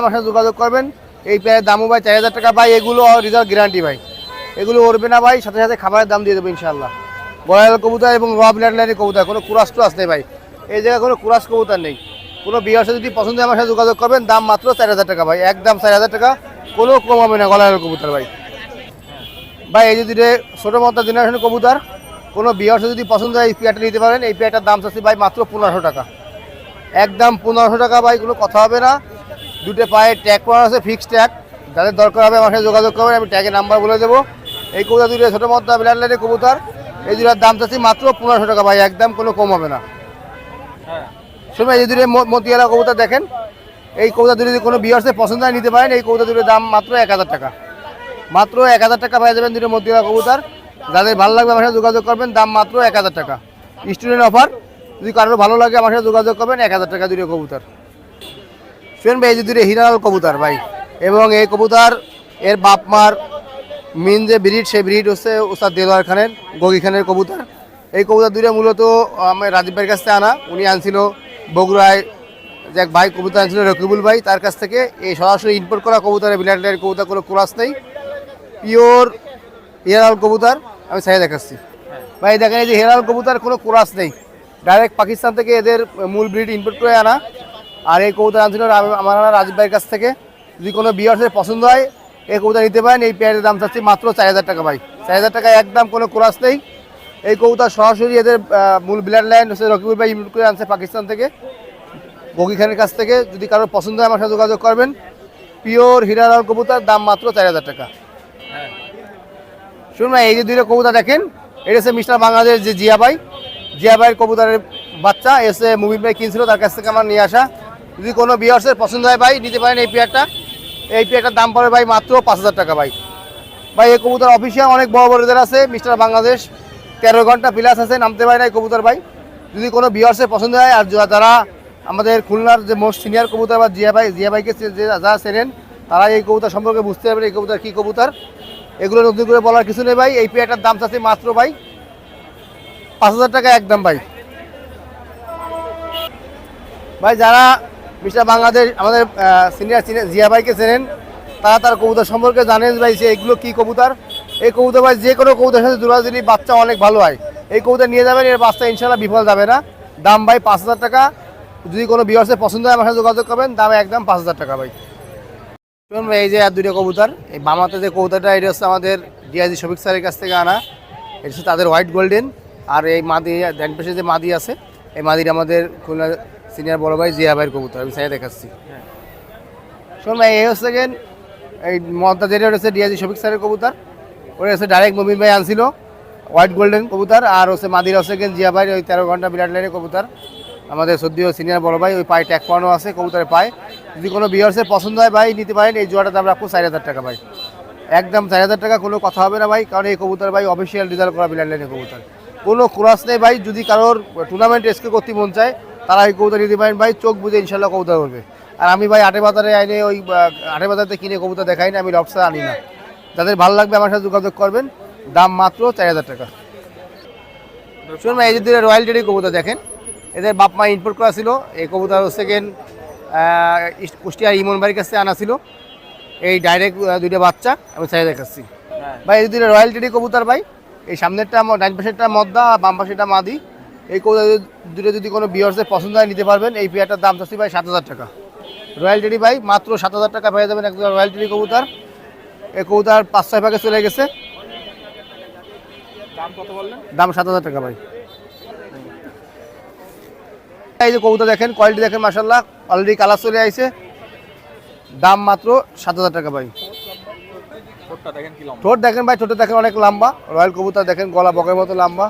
আমার সাথে যোগাযোগ করবেন। এই পেয়ারের দামও ভাই 4,000 টাকা ভাই। এগুলো রেজাল্ট গ্যারান্টি ভাই, এগুলো উড়বে না ভাই, সাথে সাথে খাবারের দাম দিয়ে দেবো ইনশাআল্লাহ। গলার কবুতর এবং র ব্লাড লাইনের কবুতর, কোনো কুরাস টুরাস নেই ভাই, এই জায়গায় কোনো কুরাস কবুতর নেই। কোনো ভিউয়ার্সের যদি পছন্দ হয় আমার সাথে যোগাযোগ করবেন, দাম মাত্র 4,000 টাকা ভাই, একদম 4,000 টাকা, কোনো কম হবে না গলার কবুতর ভাই। ভাই এই যে 2টা ছোটো মতো জেনারেশন কবুতর, কোনো ভিউয়ার্সের যদি পছন্দ হয় এই পেয়ারটা নিতে পারেন। এই পেয়ারটার দাম চাচ্ছি ভাই মাত্র 1,500 টাকা, একদম 1,500 টাকা ভাই, কোনো কথা হবে না। 2টা পায়ে ট্যাগ করা আছে, ফিক্সড ট্যাগ। যাদের দরকার হবে আমার সাথে যোগাযোগ করবেন, আমি ট্যাগের নাম্বার বলে দেবো। এই কবুতর 2টা ছোটো মতো ব্লাড লাইনের কবুতর, এই 2টার দাম চাচ্ছি মাত্র 1,500 টাকা ভাই, একদম কোনো কম হবে না। শুনুন এই যে 2টা মতিয়ালা কবুতর দেখেন, এই কবুতর 2টা যদি কোনো ভিউয়ার্সের পছন্দ হয় নিতে পারেন। এই কবুতর 2টার দাম মাত্র 1,000 টাকা, মাত্র 1,000 টাকা পেয়ে যাবেন 2টা মতিয়ালা কবুতর। যাদের ভালো লাগবে আমার সাথে যোগাযোগ করবেন, দাম মাত্র 1,000 টাকা, স্টুডেন্ট অফার। যদি কারোর ভালো লাগে আমার সাথে যোগাযোগ করবেন, 1,000 টাকা 2টা কবুতর। শুনুন ভাই এই যে 2টা হিরালাল কবুতর ভাই, এবং এই কবুতর এর বাপ মার মেন যে ব্রিড, সেই ব্রিড হচ্ছে ওস্তাদ দেলোয়ার খানের, গগি খানের কবুতর। এই কবুতর 2টা মূলত আমার রাজীব ভাইয়ের কাছ থেকে আনা, উনি আনছিল বগুড়ায়, যে এক ভাই কবুতর আনছিল রকিবুল ভাই, তার কাছ থেকে। এই সরাসরি ইম্পোর্ট করা কবুতরের ব্লাড লাইনের কবুতর, কোনো ক্রস নেই, পিওর হিরালাল কবুতর, আমি ছেড়ে দেখাচ্ছি ভাই। দেখেন এই যে হিরালাল কবুতর, কোনো ক্রস নেই, ডাইরেক্ট পাকিস্তান থেকে এদের মূল ব্রিড ইম্পোর্ট করে আনা। আর এই কবুতর আনছিল আমার রাজীব ভাইয়ের কাছ থেকে। যদি কোনো ভিউয়ার্সের পছন্দ হয় এই কবুতর নিতে পারেন। এই পেয়ারের দাম চাচ্ছি মাত্র 4,000 টাকা ভাই, 4,000 টাকা, একদম কোনো ক্রস নেই। এই কবুতর সরাসরি এদের মূল ব্লাড লাইন হচ্ছে রকিবুল ভাই ইম্পোর্ট করে আনছে পাকিস্তান থেকে, গগি খানের কাছ থেকে। যদি কারোর পছন্দ হয় আমার সাথে যোগাযোগ করবেন। পিওর হিরালাল কবুতর, দাম মাত্র 4,000 টাকা। শুনুন এই যে 2টা কবুতর দেখেন, এটা হচ্ছে মিস্টার বাংলাদেশ যে জিয়া ভাইয়ের কবুতরের বাচ্চা, এসে মুবিন ভাই কিনছিল, তার কাছ থেকে আমার নিয়ে আসা। যদি কোনো ভিউয়ার্সের পছন্দ হয় ভাই নিতে পারেন এই পেয়ারটা। এই পেয়ারটার দাম পড়ে ভাই মাত্র 5,000 টাকা ভাই। ভাই এই কবুতর অফিসিয়াল অনেক বড় বড় রেজাল্ট আছে, মিস্টার বাংলাদেশ 13 ঘন্টা প্লাস আছে, নামতে পারে না এই কবুতর ভাই। যদি কোনো ভিউয়ার্সের পছন্দ হয়, আর যারা আমাদের খুলনার যে মোস্ট সিনিয়র কবুতর বা জিয়া ভাইকে যারা চেনেন, তারা এই কবুতর সম্পর্কে বুঝতে পারবেন এই কবুতর কী কবুতর। এগুলো নতুন করে বলার কিছু নেই ভাই। এই পেয়ারটার দাম চাচ্ছি মাত্র ভাই 5,000 টাকা, একদম ভাই। ভাই যারা মিস্টার বাংলাদেশ আমাদের সিনিয়র জিয়া ভাইকে চেনেন, তারা তার কবুতর সম্পর্কে জানেন ভাই যে এগুলো কী কবুতর। এই কবুতর ভাই যে কোনো কবুতরের সাথে জোড়া দিলে বাচ্চা অনেক ভালো হয়। এই কবুতর নিয়ে যাবেন, এর বাচ্চা ইনশাল্লাহ বিফল যাবে না। দাম ভাই 5,000 টাকা, যদি কোনো ভিউয়ার্সের পছন্দ হয় আমার সাথে যোগাযোগ করবেন, দাম একদম 5000 টাকা ভাই। শুনুন ভাই, এই যে আর দুইটা কবুতর, এই বামাতে যে কবুতরটা এটা হচ্ছে আমাদের ডিআইজি শফিক স্যারের কাছ থেকে আনা। এটা হচ্ছে তাদের হোয়াইট গোল্ডেন। আর এই মাদি ডান পাশে যে মাদি আছে, এই মাদির আমাদের খুলনা সিনিয়র বড় ভাই জিয়া ভাইয়ের কবুতর, আমি সাইডে দেখাচ্ছি। শুনুন ভাই, এই হচ্ছে এই মদটা যেটা হচ্ছে ডিআইজি শফিক স্যারের কবুতর, ওটা হচ্ছে ডাইরেক্ট মুবিন ভাই আনছিল, হোয়াইট গোল্ডেন কবুতর। আর হচ্ছে মাদির হচ্ছে জিয়া ভাই ওই 13 ঘন্টা বিরাট লাইনের কবুতর, আমাদের সদ্যীয় সিনিয়র বড় ভাই, ওই পায়ে ট্যাগ পানো আছে কবুতরের পায়ে। যদি কোনো ভিউয়ার্সের পছন্দ হয় ভাই নিতে পারেন। এই জোড়াটা দাম রাখবো 4000 টাকা ভাই, একদম 4000 টাকা, কোনো কথা হবে না ভাই। কারণ এই কবুতর ভাই অফিসিয়াল রেজাল্ট করা বিরাট লাইনের কবুতর, কোনো ক্রস নেই ভাই। যদি কারোর টুর্নামেন্ট এসকে করতে মন চায় তারা এই কবুতর নিতে পারেন ভাই, চোখ বুঝে ইনশাল্লাহ কবুতর করবে। আর আমি ভাই হাটে বাজারে আইনে ওই হাটে বাজারে কিনে কবুতর দেখাই না, আমি লবসা আনি না। যাদের ভালো লাগবে আমার সাথে যোগাযোগ করবেন, দাম মাত্র 4000 টাকা। শুনুন ভাই, এই যে রয়্যাল টেডি কবুতর দেখেন, এদের বাপ মা ইম্পোর্ট করা ছিল। এই কবুতর সেকেন্ড কুষ্টিয়ার ইমন বাড়ির কাছে আনা ছিল। এই ডাইরেক্ট দুইটা বাচ্চা আমি চাই দেখাচ্ছি ভাই। এই দুইটা রয়্যাল টেডি কবুতর ভাই, এই সামনেরটা ডান পাশেরটা মদ্দা, বাম পাশেরটা মাদি। এই কবুতর দুটো যদি কোনো ভিউয়ার্সের পছন্দ হয় নিতে পারবেন। এই পেয়ারটার দাম চাচ্ছি ভাই 7000 টাকা। রয়্যাল টেডি ভাই মাত্র 7000 টাকা পেয়ে যাবেন একদম রয়্যাল টেডি কবুতর। এই কবুতর 5-6 ভাগে চলে গেছে। দাম কত বললেন? দাম 7000 টাকা ভাই। এই যে কবুতর দেখেন, কোয়ালিটি দেখেন, মাশাআল্লাহ অলরেডি কালার চলে আইছে। দাম মাত্র 7000 টাকা ভাই। ঠোঁটটা দেখেন কি লম্বা। ঠোঁট দেখেন ভাই, ঠোঁটে দেখেন অনেক লম্বা। রয়্যাল কবুতর দেখেন, গলা বকের মতো লম্বা।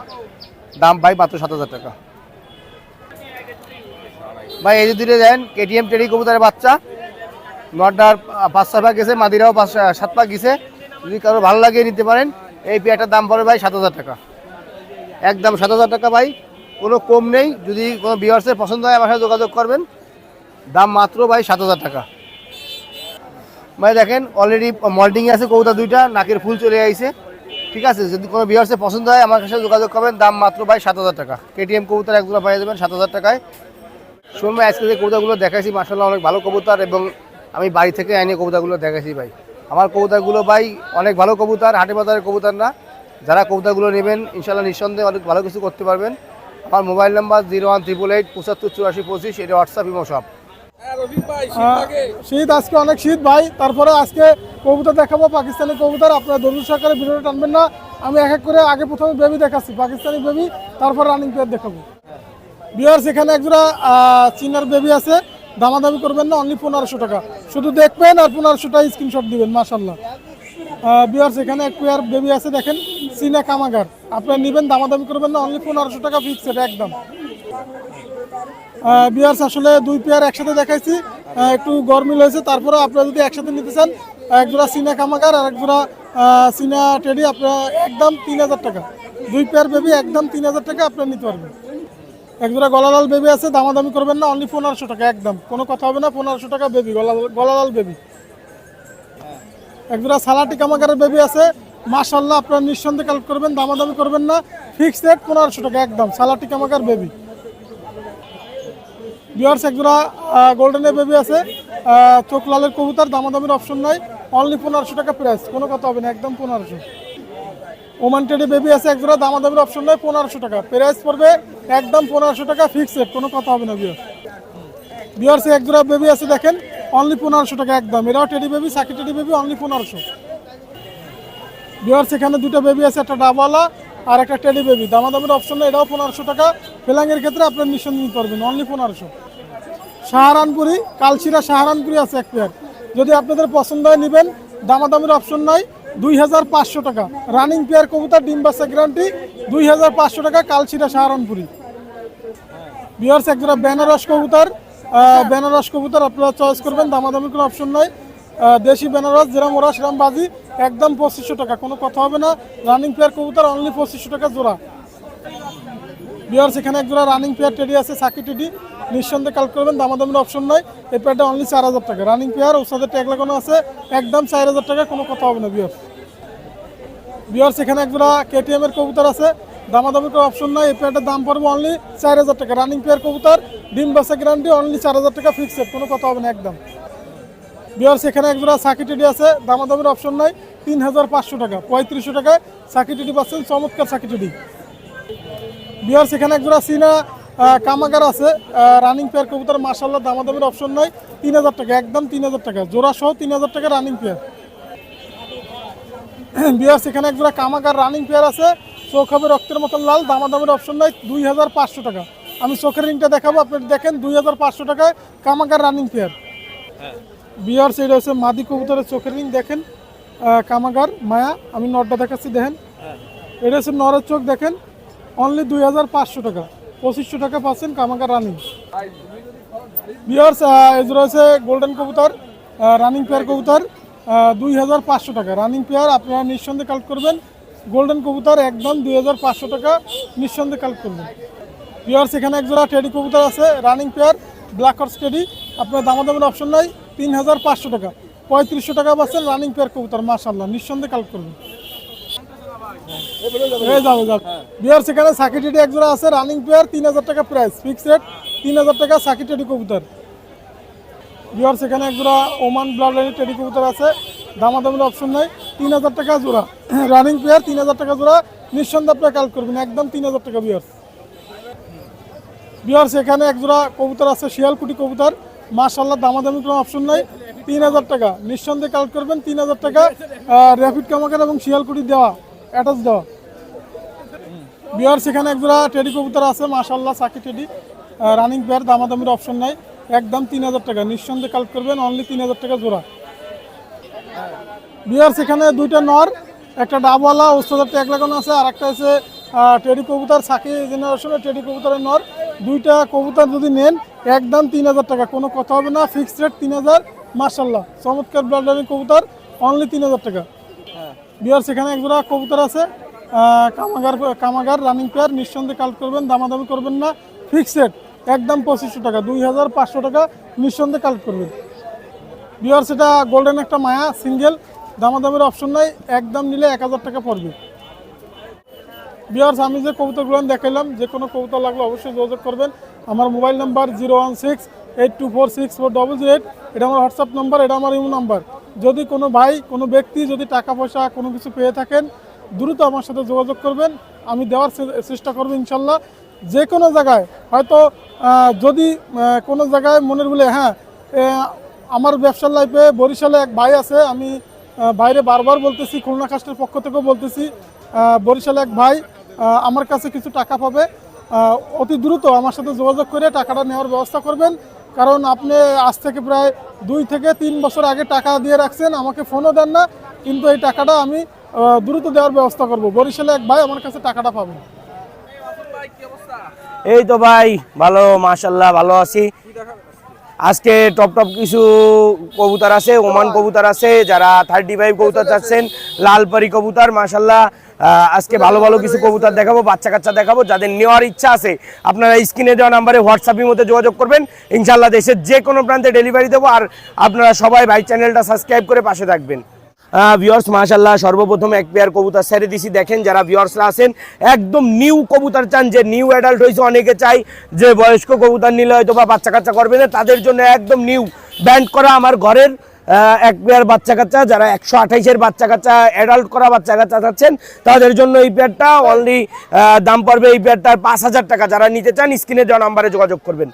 দাম ভাই মাত্র 7000 টাকা ভাই। এই যে দুটো দেন কেটিএম টেডি কবুতরের বাচ্চা, নটার 5-6 ভাগ গেছে, মাদিরাও 5-7 ভাগ গেছে। যদি কারো ভালো লাগে নিতে পারেন। এই পেয়ারটার দাম পড়ে ভাই 7000 টাকা, একদম 7000 টাকা ভাই, কোনো কম নেই। যদি কোনো ভিউয়ার্সের পছন্দ হয় আমার সাথে যোগাযোগ করবেন, দাম মাত্র ভাই 7000 টাকা ভাই। দেখেন অলরেডি মল্টিং আছে কবুতর দুইটা, নাকের ফুল চলে আইছে, ঠিক আছে। যদি কোনো ভিউয়ার্সের পছন্দ হয় আমার সাথে যোগাযোগ করবেন, দাম মাত্র ভাই 7000 টাকা। কেটিএম কবুতর একজোড়া পাই যাবেন 7000 টাকায়। শুনবে আজকে যে কবুতরগুলো দেখাইছি মাশাআল্লাহ অনেক ভালো কবুতর, এবং আমি বাড়ি থেকে আইনে কবুতরগুলো দেখাইছি ভাই। আমার কবুতরগুলো ভাই অনেক ভালো কবুতর, হাটে বাজারের কবুতর না। যারা কবুতরগুলো নেবেন ইনশাআল্লাহ নিঃসন্দেহে অনেক ভালো কিছু করতে পারবেন। আমার মোবাইল নাম্বার 01888 75 84 25, এটা হোয়াটসঅ্যাপ ইমো সব। শীত আজকে অনেক শীত ভাই, তারপরে আজকে কবুতর দেখাবো পাকিস্তানি কবুতর। আপনারা ধৈর্য সহকারে ভিডিওটা টানবেন না, আমি এক এক করে আগে প্রথমে বেবি দেখাচ্ছি, পাকিস্তানি বেবি, তারপর রানিং পেয়ার দেখাবো। ভিউয়ার্স এখানে একজোড়া চিনার বেবি আছে, দামাদামি করবেন না, অনলি 1500 টাকা। শুধু দেখবেন আর 1500 টাকা স্ক্রিনশট দিবেন। মাশাআল্লাহ ভিউয়ার্স এখানে এক পেয়ার বেবি আছে দেখেন, চীনা কামাগার, আপনারা নেবেন, দামাদামি করবেন না, অনলি 1500 টাকা ফিক্সড একদম। ভিউয়ার্স আসলে দুই পেয়ার একসাথে দেখাইছি, একটু গরমিল হয়েছে। তারপরে আপনারা যদি একসাথে নিতে চান, একজোড়া চীনা কামাগার আর একজোড়া চীনা টেডি, আপনারা একদম 3000 টাকা। দুই পেয়ার বেবি একদম 3000 টাকা আপনারা নিতে পারবেন। একজোড়া গলালাল বেবি আছে, দামাদামি করবেন না, অনলি 1500 টাকা একদম, কোনো কথা হবে না। 1500 টাকা বেবি, গলালাল বেবি। একজোড়া সালাটি কামাগারের বেবি আছে, মাশাআল্লাহ আপনারা নিঃসন্দেহে কালেক্ট করবেন, দামাদামি করবেন না, ফিক্সড রেট 1500 টাকা একদম, সালাটি কামাগার বেবি। ভিউয়ার্স একজোড়া গোল্ডেনের বেবি আছে, চোখ লালের কবুতর, দামাদামির অপশন নাই, অনলি 1500 টাকা প্রাইস, কোনো কথা হবে না, একদম 1500। ওমান টেডি বেবি আছে একজোড়া, দামাদামির অপশন নাই, 1500 টাকা প্রাইস পড়বে একদম 1500 টাকা ফিক্সড রেট, কোনো কথা হবে না। ভিউয়ার্স একজোড়া বেবি আছে দেখেন, অনলি 1500 টাকা একদম, এরাও টেডি বেবি, সাকি টেডি বেবি, অনলি 1500। ভিউয়ার্স এখানে দুটো বেবি আছে, একটা ডাবওয়ালা আর একটা টেডি বেবি, দামাদামির অপশন নাই, এটাও 1500 টাকা। ফেলাঙ্গের ক্ষেত্রে আপনার নিঃসন্দেহে নিতে পারবেন, অনলি 1500। সাহারানপুরি কালশিরা সাহারানপুরি আছে এক পেয়ার, যদি আপনাদের পছন্দ হয় নেবেন, দামাদামির অপশন নাই, 2500 টাকা। রানিং পেয়ার কবুতর, ডিম বাচ্চা গ্যারান্টি, 2500 টাকা কালশিরা সাহারানপুরি। ভিউয়ার্স একজোড়া বেনারস কবুতর, বেনারস কবুতর আপনারা চয়েস করবেন, দামাদামির কোনো অপশন নাই। দেশি বেনারস যেরকম ওরা সেরকম বাজি, একদম 2500 টাকা, কোনো কথা হবে না। রানিং পেয়ার কবুতর, অনলি 2500 টাকা জোড়া। ভিউয়ার্স এখানে একজোড়া রানিং পেয়ার টেডি আছে, সাকি টেডি, নিঃসন্দেহে কালেক্ট করবেন, দামাদামির অপশন নাই। এই পেয়ারটা অনলি 4000 টাকা, রানিং পেয়ার, ওর সাথে ট্যাগ লাগানো আছে, একদম 4000 টাকা, কোনো কথা হবে না। ভিউয়ার্স এখানে একজোড়া কেটিএম এর কবুতর আছে, দামাদামির কোনো অপশন নাই। এই পেয়ারটার দাম পড়বে অনলি 4000 টাকা, রানিং পেয়ার কবুতর, ডিম বাচ্চা গ্যারান্টি, অনলি 4000 টাকা ফিক্সড, কোনো কথা হবে না একদম। ভিউয়ার্স এখানে একজোড়া সাকি টেডি আছে, দামাদামির অপশন নাই, 3500 টাকা, 3500 টাকায় সাকি টেডি পাচ্ছেন, চমৎকার সাকি টেডি। ভিউয়ার্স এখানে একজোড়া চীনা কামাগার আছে রানিং পেয়ার কবুতর মাশাআল্লাহ, দামাদামির অপশন নাই। 3000 টাকা, একদম 3000 টাকা জোড়া সহ 3000 টাকা রানিং পেয়ার। বিয়ার্স এখানে এক জোড়া কামাগার রানিং পেয়ার আছে, চোখ হবে রক্তের মতন লাল, দামাদামির অপশন নাই। 2500 টাকা। আমি চোখের রিংটা দেখাবো, আপনি দেখেন 2500 টাকায় কামাগার রানিং পেয়ার। বিয়ার্স এটা হচ্ছে মাদি কবুতরের চোখের রিং, দেখেন কামাগার মায়া। আমি নরটা দেখাচ্ছি, দেখেন এটা হচ্ছে নরের চোখ, দেখেন অনলি 2500 টাকা। 2500 টাকা পাচ্ছেন কামাগার রানিং। বিয়ার্স এই রয়েছে গোল্ডেন কবুতর রানিং পেয়ার কবুতর 2500 টাকা রানিং পেয়ার। আপনারা নিঃসন্দেহে কালেক্ট করবেন গোল্ডেন কবুতর, একদম 2500 টাকা নিঃসন্দেহে কালেক্ট করবেন। বিয়ার্স এখানে এক জোড়া টেডি কবুতর আছে running pair, black horse teddy. আপনার দামাদামের অপশন নাই, 3500 টাকা। 3500 টাকা পাচ্ছেন রানিং পেয়ার কবুতর, মাশাআল্লাহ নিঃসন্দেহে কালেক্ট করবেন। বিয়ার্স এখানে সাকি টেডি এক জোড়া আছে রানিং পেয়ার, 3000 টাকা প্রাইস, ফিক্স রেট 3000 টাকা সাকি টেডি কবুতর। বিয়ার্স এখানে এক জোড়া ওমান ব্লাড লাইনের টেডি কবুতর আছে, দামাদামের অপশন নাই, 3000 টাকা জোড়া রানিং পেয়ার, 3000 টাকা জোড়া নিঃসন্দেহে আপনারা কালেক্ট করবেন, একদম 3000 টাকা। বিয়ার্স এখানে এক জোড়া কবুতর আছে শিয়ালকুটি কবুতর, মাশাআল্লাহ দামাদামি কোনো অপশন নাই, 3000 টাকা নিঃসন্দেহে কালেক্ট করবেন, 3000 টাকা র্যাপিড কামাকার এবং শিয়ালকুটি দেওয়া, অ্যাটাচ দেওয়া। বিয়ার্স এখানে এক জোড়া টেডি কবুতর আছে, মাশাআল্লাহ সাকি টেডি রানিং পেয়ার, দামাদামির অপশন নাই, একদম 3000 টাকা নিঃসন্দেহে কালেক্ট করবেন, অনলি 3000 টাকা জোড়া। বিয়ার্স এখানে দুইটা নর, একটা ডাবওয়ালা ওস্তাদের ট্যাগ লাগানো আছে, আর একটা আছে টেডি কবুতর সাকি জেনারেশনের টেডি কবুতরের নর। দুইটা কবুতর যদি নেন একদম 3000 টাকা, কোনো কথা হবে না, ফিক্সড রেট 3000। মাশাআল্লাহ চমৎকার ব্লাড লাইনের কবুতর, অনলি 3000 টাকা। বিয়ার্স এখানে এক জোড়া কবুতর আছে কামাগার রানিং পেয়ার, নিঃসন্দেহে কালেক্ট করবেন, দামাদামি করবেন না, ফিক্সড রেট একদম 2500 টাকা, 2500 টাকা নিঃসন্দেহে কালেক্ট করবেন। বিয়ার্স এটা গোল্ডেন একটা মায়া সিঙ্গেল, দামাদামের অপশন নাই, একদম নিলে 1000 টাকা পড়বে। বিয়ার্স আমি যে কবুতরগুলো দেখাইলাম, যে কোনো কবুতর লাগলে অবশ্যই যোগাযোগ করবেন। আমার মোবাইল নাম্বার 01682464008, এটা আমার হোয়াটসঅ্যাপ নাম্বার, এটা আমার ইমো নাম্বার। যদি কোনো ভাই কোনো ব্যক্তি যদি টাকা পয়সা কোনো কিছু পেয়ে থাকেন দ্রুত আমার সাথে যোগাযোগ করবেন, আমি দেওয়ার চেষ্টা করবো ইনশাল্লাহ। যে কোনো জায়গায় হয়তো যদি কোনো জায়গায় মনের বলে হ্যাঁ আমার ব্যবসার লাইফে বরিশালে এক ভাই আছে, আমি বাইরে বারবার বলতেছি, খুলনা কাস্টের পক্ষ থেকেও বলতেছি, বরিশালে এক ভাই আমার কাছে কিছু টাকা পাবে, অতি দ্রুত আমার সাথে যোগাযোগ করে টাকাটা নেওয়ার ব্যবস্থা করবেন। কারণ আপনি আজ থেকে প্রায় 2 থেকে 3 বছর আগে টাকা দিয়ে রাখছেন, আমাকে ফোনও দেন না, কিন্তু এই টাকাটা আমি দ্রুত দেওয়ার ব্যবস্থা করব। বরিশালে এক ভাই আমার কাছে টাকাটা পাবেন। এই তো ভাই ভালো, মাশাআল্লাহ ভালো আছি। আজকে টপ কিছু কবুতর আছে, ওমান কবুতর আছে, যারা 35 কবুতর চাচ্ছেন, লালপারি কবুতর মাশাআল্লাহ। আজকে ভালো ভালো কিছু কবুতর দেখাবো, বাচ্চা কাচ্চা দেখাবো। যাদের নেওয়ার ইচ্ছা আছে আপনারা স্ক্রিনে দেওয়া নাম্বারে হোয়াটসঅ্যাপের মধ্যে যোগাযোগ করবেন, ইনশাআল্লাহ দেশের যে কোনো প্রান্তে ডেলিভারি দেবো। আর আপনারা সবাই ভাই চ্যানেলটা সাবস্ক্রাইব করে পাশে থাকবেন। ভিউয়ার্স মাশাআল্লাহ সর্বপ্রথম এক পেয়ার কবুতর ছেড়ে দিছি, দেখেন যারা ভিউয়ার্সরা আছেন একদম নিউ কবুতর চান, যে নিউ অ্যাডাল্ট হয়েছে, অনেকে চাই যে বয়স্ক কবুতর নিলে হয়তো বা বাচ্চা কাচ্চা করবে না, তাদের জন্য একদম নিউ ব্যান্ড করা আমার ঘরের এক পেয়ার বাচ্চা কাচ্চা, যারা 128-এর বাচ্চা কাচ্চা অ্যাডাল্ট করা বাচ্চা কাচ্চা চাচ্ছেন তাদের জন্য এই পেয়ারটা অনলি দাম পড়বে এই পেয়ারটার 5000 টাকা। যারা নিতে চান স্ক্রিনে দেওয়া নাম্বারে যোগাযোগ করবেন।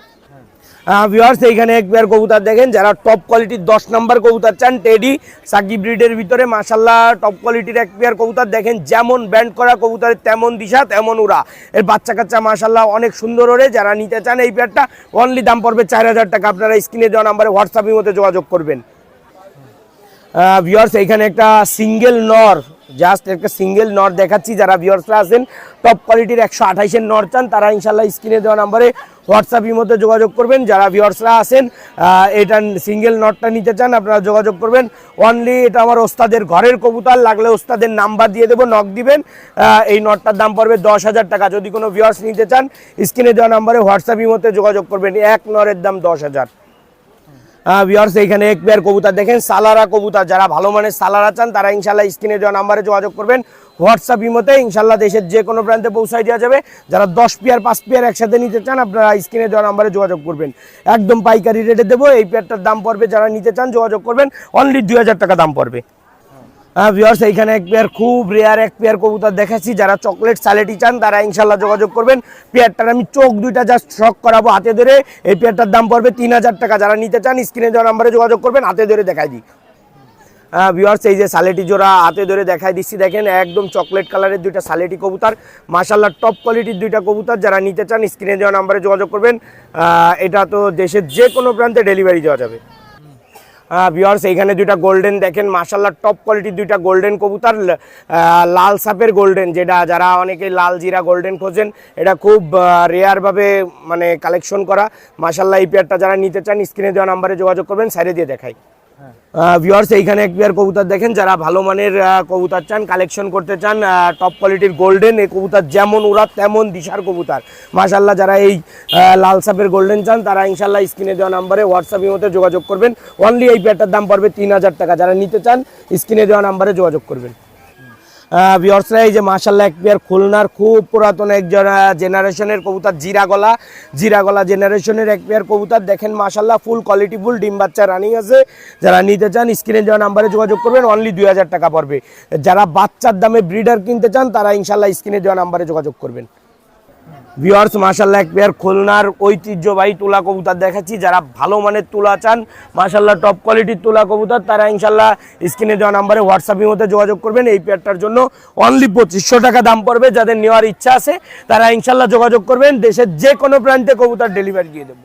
ভিউয়ার্স এইখানে এক পেয়ার কবুতর দেখেন, যারা টপ কোয়ালিটির 10 নম্বর কবুতর চান, টেডি সাকি ব্রিডের ভিতরে মাশাআল্লাহ টপ কোয়ালিটির এক পেয়ার কবুতর দেখেন, যেমন ব্যান্ড করা কবুতরের তেমন দিশা তেমন উড়া, এর বাচ্চা কাচ্চা মাশাআল্লাহ অনেক সুন্দর ওরে। যারা নিতে চান এই পেয়ারটা অনলি দাম পড়বে 4000 টাকা। আপনারা স্ক্রিনে দেওয়া নাম্বারে হোয়াটসঅ্যাপের মধ্যে যোগাযোগ করবেন। ভিউয়ার্স এইখানে একটা সিঙ্গেল নর, জাস্ট একটা সিঙ্গেল নর দেখাচ্ছি। যারা ভিউয়ার্সরা আছেন টপ কোয়ালিটির 128-এর নর চান, তারা ইনশাআল্লাহ স্ক্রিনে দেওয়া নাম্বারে হোয়াটসঅ্যাপের মধ্যে যোগাযোগ করবেন। যারা ভিউয়ার্সরা আছেন এটা সিঙ্গেল নটটা নিতে চান, আপনারা যোগাযোগ করবেন। অনলি এটা আমার ওস্তাদের ঘরের কবুতর, লাগলে ওস্তাদের নাম্বার দিয়ে দেবো, নক দিবেন। এই নটটার দাম পড়বে 10,000 টাকা। যদি কোনো ভিউয়ার্স নিতে চান স্ক্রিনে দেওয়া নাম্বারে হোয়াটসঅ্যাপের মধ্যে যোগাযোগ করবেন। এক নরের দাম 10,000। ভিউয়ার্স এইখানে এক পেয়ার কবুতর দেখেন, সালারা কবুতর, যারা ভালো মানের সালারা চান তারা ইনশাআল্লাহ স্ক্রিনে দেওয়া নাম্বারে যোগাযোগ করবেন। হোয়াটসঅ্যাপ ইমোতে ইনশাআল্লাহ দেশের যে কোনো প্রান্তে পৌঁছায় দেওয়া যাবে। যারা 10 পেয়ার 5 পেয়ার একসাথে নিতে চান আপনারা স্ক্রিনে দেওয়া নাম্বারে যোগাযোগ করবেন, একদম পাইকারি রেটে দেবো। এই পেয়ারটার দাম পড়বে, যারা নিতে চান যোগাযোগ করবেন, অনলি 2000 টাকা দাম পড়বে। ভিউয়ার্স এইখানে এক পেয়ার খুব রেয়ার এক পেয়ার কবুতর দেখাচ্ছি, যারা চকলেট সালেটি চান তারা ইনশাল্লাহ যোগাযোগ করবেন। পেয়ারটার আমি চোখ দুইটা জাস্ট শক করাবো হাতে ধরে, এই পেয়ারটার দাম পড়বে 3000 টাকা। যারা নিতে চান স্ক্রিনে দেওয়া নাম্বারে যোগাযোগ করবেন, হাতে ধরে দেখাই দিই। ভিউয়ার্স এই যে সালেটি জোড়া হাতে ধরে দেখাই দিচ্ছি, দেখেন একদম চকলেট কালারের দুইটা সালেটি কবুতর, মাশাআল্লাহ টপ কোয়ালিটির দুইটা কবুতর। যারা নিতে চান স্ক্রিনে দেওয়া নাম্বারে যোগাযোগ করবেন। এটা তো দেশের যে কোনো প্রান্তে ডেলিভারি দেওয়া যাবে। ভিউয়ার্স এইখানে দুইটা গোল্ডেন দেখেন, মাশাআল্লাহ টপ কোয়ালিটির দুইটা গোল্ডেন কবুতর, লাল সাপের গোল্ডেন, যেটা যারা অনেকে লাল জিরা গোল্ডেন খোঁজেন, এটা খুব রেয়ারভাবে মানে কালেকশন করা। মাশাআল্লাহ এই পেয়ারটা যারা নিতে চান স্ক্রিনে দেওয়া নাম্বারে যোগাযোগ করবেন, সাইডে দিয়ে দেখাই। ভিউয়ার্স এইখানে এক পেয়ার কবুতর দেখেন, যারা ভালো মানের কবুতর চান, কালেকশন করতে চান, টপ কোয়ালিটির গোল্ডেন, এই কবুতর যেমন ওরা তেমন দিশার কবুতর মাশাআল্লাহ। যারা এই লাল সাপের গোল্ডেন চান তারা ইনশাআল্লাহ স্ক্রিনে দেওয়া নাম্বারে হোয়াটসঅ্যাপের মধ্যে যোগাযোগ করবেন। অনলি এই পেয়ারটার দাম পড়বে 3000 টাকা। যারা নিতে চান স্ক্রিনে দেওয়া নাম্বারে যোগাযোগ করবেন। ভিউয়ার্সরা এই যে মাশাআল্লাহ এক পেয়ার খুলনার খুব পুরাতন এক জেনারেশনের কবুতর, জিরাগলা জেনারেশনের এক পেয়ার কবুতর দেখেন, মাশাআল্লাহ ফুল কোয়ালিটি, ফুল ডিম বাচ্চা রানিং আছে। যারা নিতে চান স্ক্রিনে দেওয়া নাম্বারে যোগাযোগ করবেন, অনলি 2000 টাকা পড়বে। যারা বাচ্চার দামে ব্রিডার কিনতে চান তারা ইনশাআল্লাহ স্ক্রিনে দেওয়া নাম্বারে যোগাযোগ করবেন। ভিউয়ার্স মাশাআল্লাহ এক পেয়ার খুলনার ঐতিহ্যবাহী তুলা কবুতর দেখাচ্ছি, যারা ভালো মানের তুলা চান, মাশাআল্লাহ টপ কোয়ালিটির তুলা কবুতর, তারা ইনশাআল্লাহ স্ক্রিনে দেওয়া নাম্বারে হোয়াটসঅ্যাপের মধ্যে যোগাযোগ করবেন। এই পেয়ারটার জন্য অনলি 2500 টাকা দাম পড়বে। যাদের নেওয়ার ইচ্ছা আছে তারা ইনশাআল্লাহ যোগাযোগ করবেন, দেশের যে কোনো প্রান্তে কবুতর ডেলিভারি দিয়ে দেবো।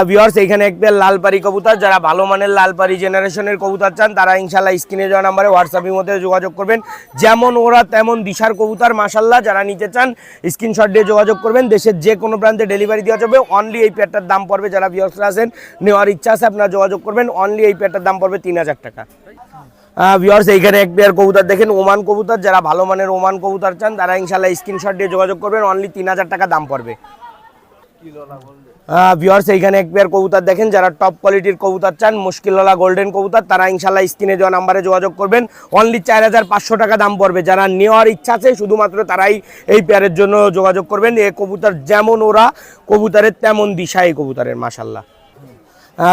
ভিউয়ার্স এইখানে এক পেয়ার লালপারি কবুতর, যারা ভালো মানের লালপারি জেনারেশনের কবুতর চান তারা ইনশাআল্লাহ স্ক্রিনে দেওয়া নাম্বারে হোয়াটসঅ্যাপের মধ্যে যোগাযোগ করবেন। যেমন ওরা তেমন দিশার কবুতর মাশাআল্লাহ। যারা নিতে চান স্ক্রিনশট দিয়ে যোগাযোগ করবেন, দেশের যে কোনো প্রান্তে ডেলিভারি দেওয়া যাবে। অনলি এই পেয়ারটার দাম পড়বে, যারা ভিউয়ার্সরা আছেন নেওয়ার ইচ্ছা আছে আপনারা যোগাযোগ করবেন, অনলি এই পেয়ারটার দাম পড়বে 3000 টাকা। ভিউয়ার্স এইখানে এক পেয়ার কবুতর দেখেন, ওমান কবুতর, যারা ভালো মানের ওমান কবুতর চান তারা ইনশাআল্লাহ স্ক্রিনশট দিয়ে যোগাযোগ করবেন, অনলি 3000 টাকা দাম পড়বে। ভিউয়ার্স এইখানে এক পেয়ার কবুতর দেখেন, যারা টপ কোয়ালিটির কবুতর চান, মুশকিলওয়ালা গোল্ডেন কবুতর, তারা ইনশাআল্লাহ স্ক্রিনে দেওয়া নাম্বারে যোগাযোগ করবেন, অনলি 4500 টাকা দাম পড়বে। যারা নেওয়ার ইচ্ছা আছে শুধুমাত্র তারাই এই পেয়ারের জন্য যোগাযোগ করবেন। এই কবুতর যেমন ওরা কবুতরের তেমন দিশা এই কবুতরের মাশাআল্লাহ।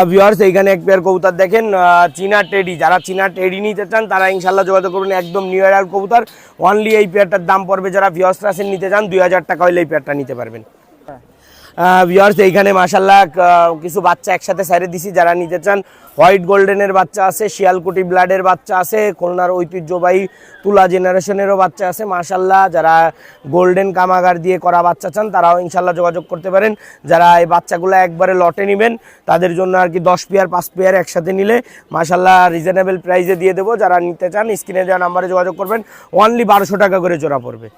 ভিউয়ার্স এইখানে এক পেয়ার কবুতর দেখেন, চীনা টেডি, যারা চীনা টেডি নিতে চান তারা ইনশাআল্লাহ যোগাযোগ করবেন, একদম নিউ ইয়ার কবুতর। অনলি এই পেয়ারটার দাম পড়বে, যারা ভিউয়ার্সরা আছেন নিতে চান 2000 টাকা হলে এই পেয়ারটা নিতে পারবেন। ভিউয়ার্স এইখানে মাশাআল্লাহ কিছু বাচ্চা একসাথে সাইডে দিছি, যারা নিতে চান হোয়াইট গোল্ডেনের বাচ্চা আছে, শিয়ালকুটি ব্লাডের বাচ্চা আছে, খুলনার ঐতিহ্যবাহী তুলা জেনারেশনেরও বাচ্চা আছে মাশাআল্লাহ। যারা গোল্ডেন কামাগার দিয়ে করা বাচ্চা চান তারাও ইনশাআল্লাহ যোগাযোগ করতে পারেন। যারা এই বাচ্চাগুলো একবারে লটে নেবেন তাদের জন্য আর কি 10 পেয়ার 5 পেয়ার একসাথে নিলে মাশাআল্লাহ রিজনেবল প্রাইসে দিয়ে দেবো। যারা নিতে চান স্ক্রিনে দেওয়া নাম্বারে যোগাযোগ করবেন, অনলি 1200 টাকা করে জোড়া পড়বে।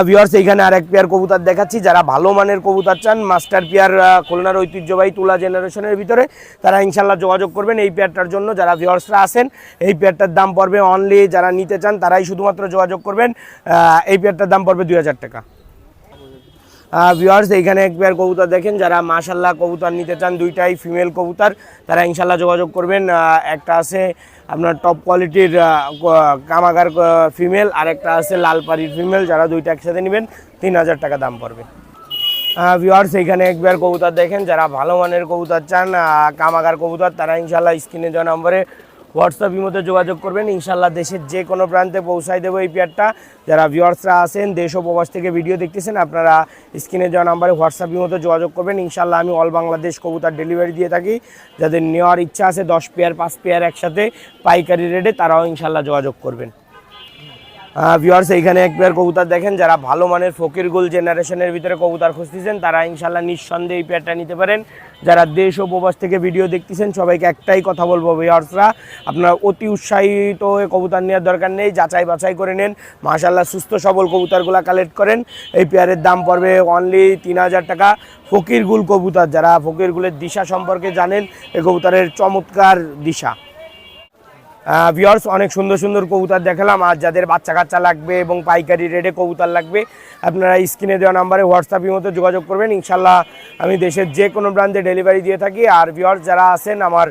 ভিউয়ার্স এইখানে আরেক পেয়ার কবুতর দেখাচ্ছি, যারা ভালো মানের কবুতর চান, মাস্টার পেয়ার খুলনার ঐতিহ্যবাহী তুলা জেনারেশনের ভিতরে, তারা ইনশাআল্লাহ যোগাযোগ করবেন এই পেয়ারটার জন্য। যারা ভিউয়ার্সরা আছেন এই পেয়ারটার দাম পড়বে অনলি, যারা নিতে চান তারাই শুধুমাত্র যোগাযোগ করবেন। এই পেয়ারটার দাম পড়বে 2000 টাকা। ভিউয়ার্স এইখানে এক পেয়ার কবুতর দেখেন, যারা মাশাআল্লাহ কবুতর নিতে চান, দুইটাই ফিমেল কবুতর, তারা ইনশাআল্লাহ যোগাযোগ করবেন। একটা আছে আপনার টপ কোয়ালিটির কামাগার ফিমেল, আর একটা আছে লালপাড়ির ফিমেল, যারা দুইটা একসাথে নেবেন 3000 টাকা দাম পড়বে। ভিউয়ার্স এইখানে এক পেয়ার কবুতর দেখেন, যারা ভালো মানের কবুতর চান, কামাগার কবুতর, তারা ইনশাআল্লাহ স্ক্রিনে দেওয়া নম্বরে হোয়াটসঅ্যাপের মধ্যে যোগাযোগ করবেন, ইনশাআল্লাহ দেশের যে কোনো প্রান্তে পৌঁছায় দেবো এই পেয়ারটা। যারা ভিউয়ার্সরা আছেন দেশ ও প্রবাস থেকে ভিডিও দেখতেছেন, আপনারা স্ক্রিনে দেওয়া নাম্বারে হোয়াটসঅ্যাপের মধ্যে যোগাযোগ করবেন। ইনশাআল্লাহ আমি অল বাংলাদেশ কবুতর ডেলিভারি দিয়ে থাকি। যাদের নেওয়ার ইচ্ছা আছে 10 পেয়ার 5 পেয়ার একসাথে পাইকারি রেটে, তারাও ইনশাআল্লাহ যোগাযোগ করবেন। ভিউয়ার্স এইখানে এক পেয়ার কবুতর দেখেন, যারা ভালো মানের ফকির গুল জেনারেশনের ভিতরে কবুতর খুঁজতেছেন, তারা ইনশাআল্লাহ নিঃসন্দেহে এই পেয়ারটা নিতে পারেন। যারা দেশ ও প্রবাস থেকে ভিডিও দেখতেছেন সবাইকে একটাই কথা বলবো, ভিউয়ার্সরা আপনারা অতি উৎসাহিত হয়ে কবুতর নেওয়ার দরকার নেই, যাচাই বাছাই করে নেন। মাশাআল্লাহ সুস্থ সবল কবুতরগুলো কালেক্ট করেন। এই পেয়ারের দাম পড়বে অনলি 3000 টাকা। ফকির গুল কবুতর, যারা ফকির গুলের দিশা সম্পর্কে জানেন, এই কবুতরের চমৎকার দিশা। ভিউয়ার্স অনেক সুন্দর সুন্দর কবুতর দেখালাম। আর যাদের বাচ্চা কাচ্চা লাগবে এবং পাইকারি রেটে কবুতর লাগবে, আপনারা স্ক্রিনে দেওয়া নাম্বারে হোয়াটসঅ্যাপের মধ্যে যোগাযোগ করবেন। ইনশাআল্লাহ আমি দেশের যে কোনো ব্রান্ডে ডেলিভারি দিয়ে থাকি। আর ভিউয়ার্স যারা আছেন আমার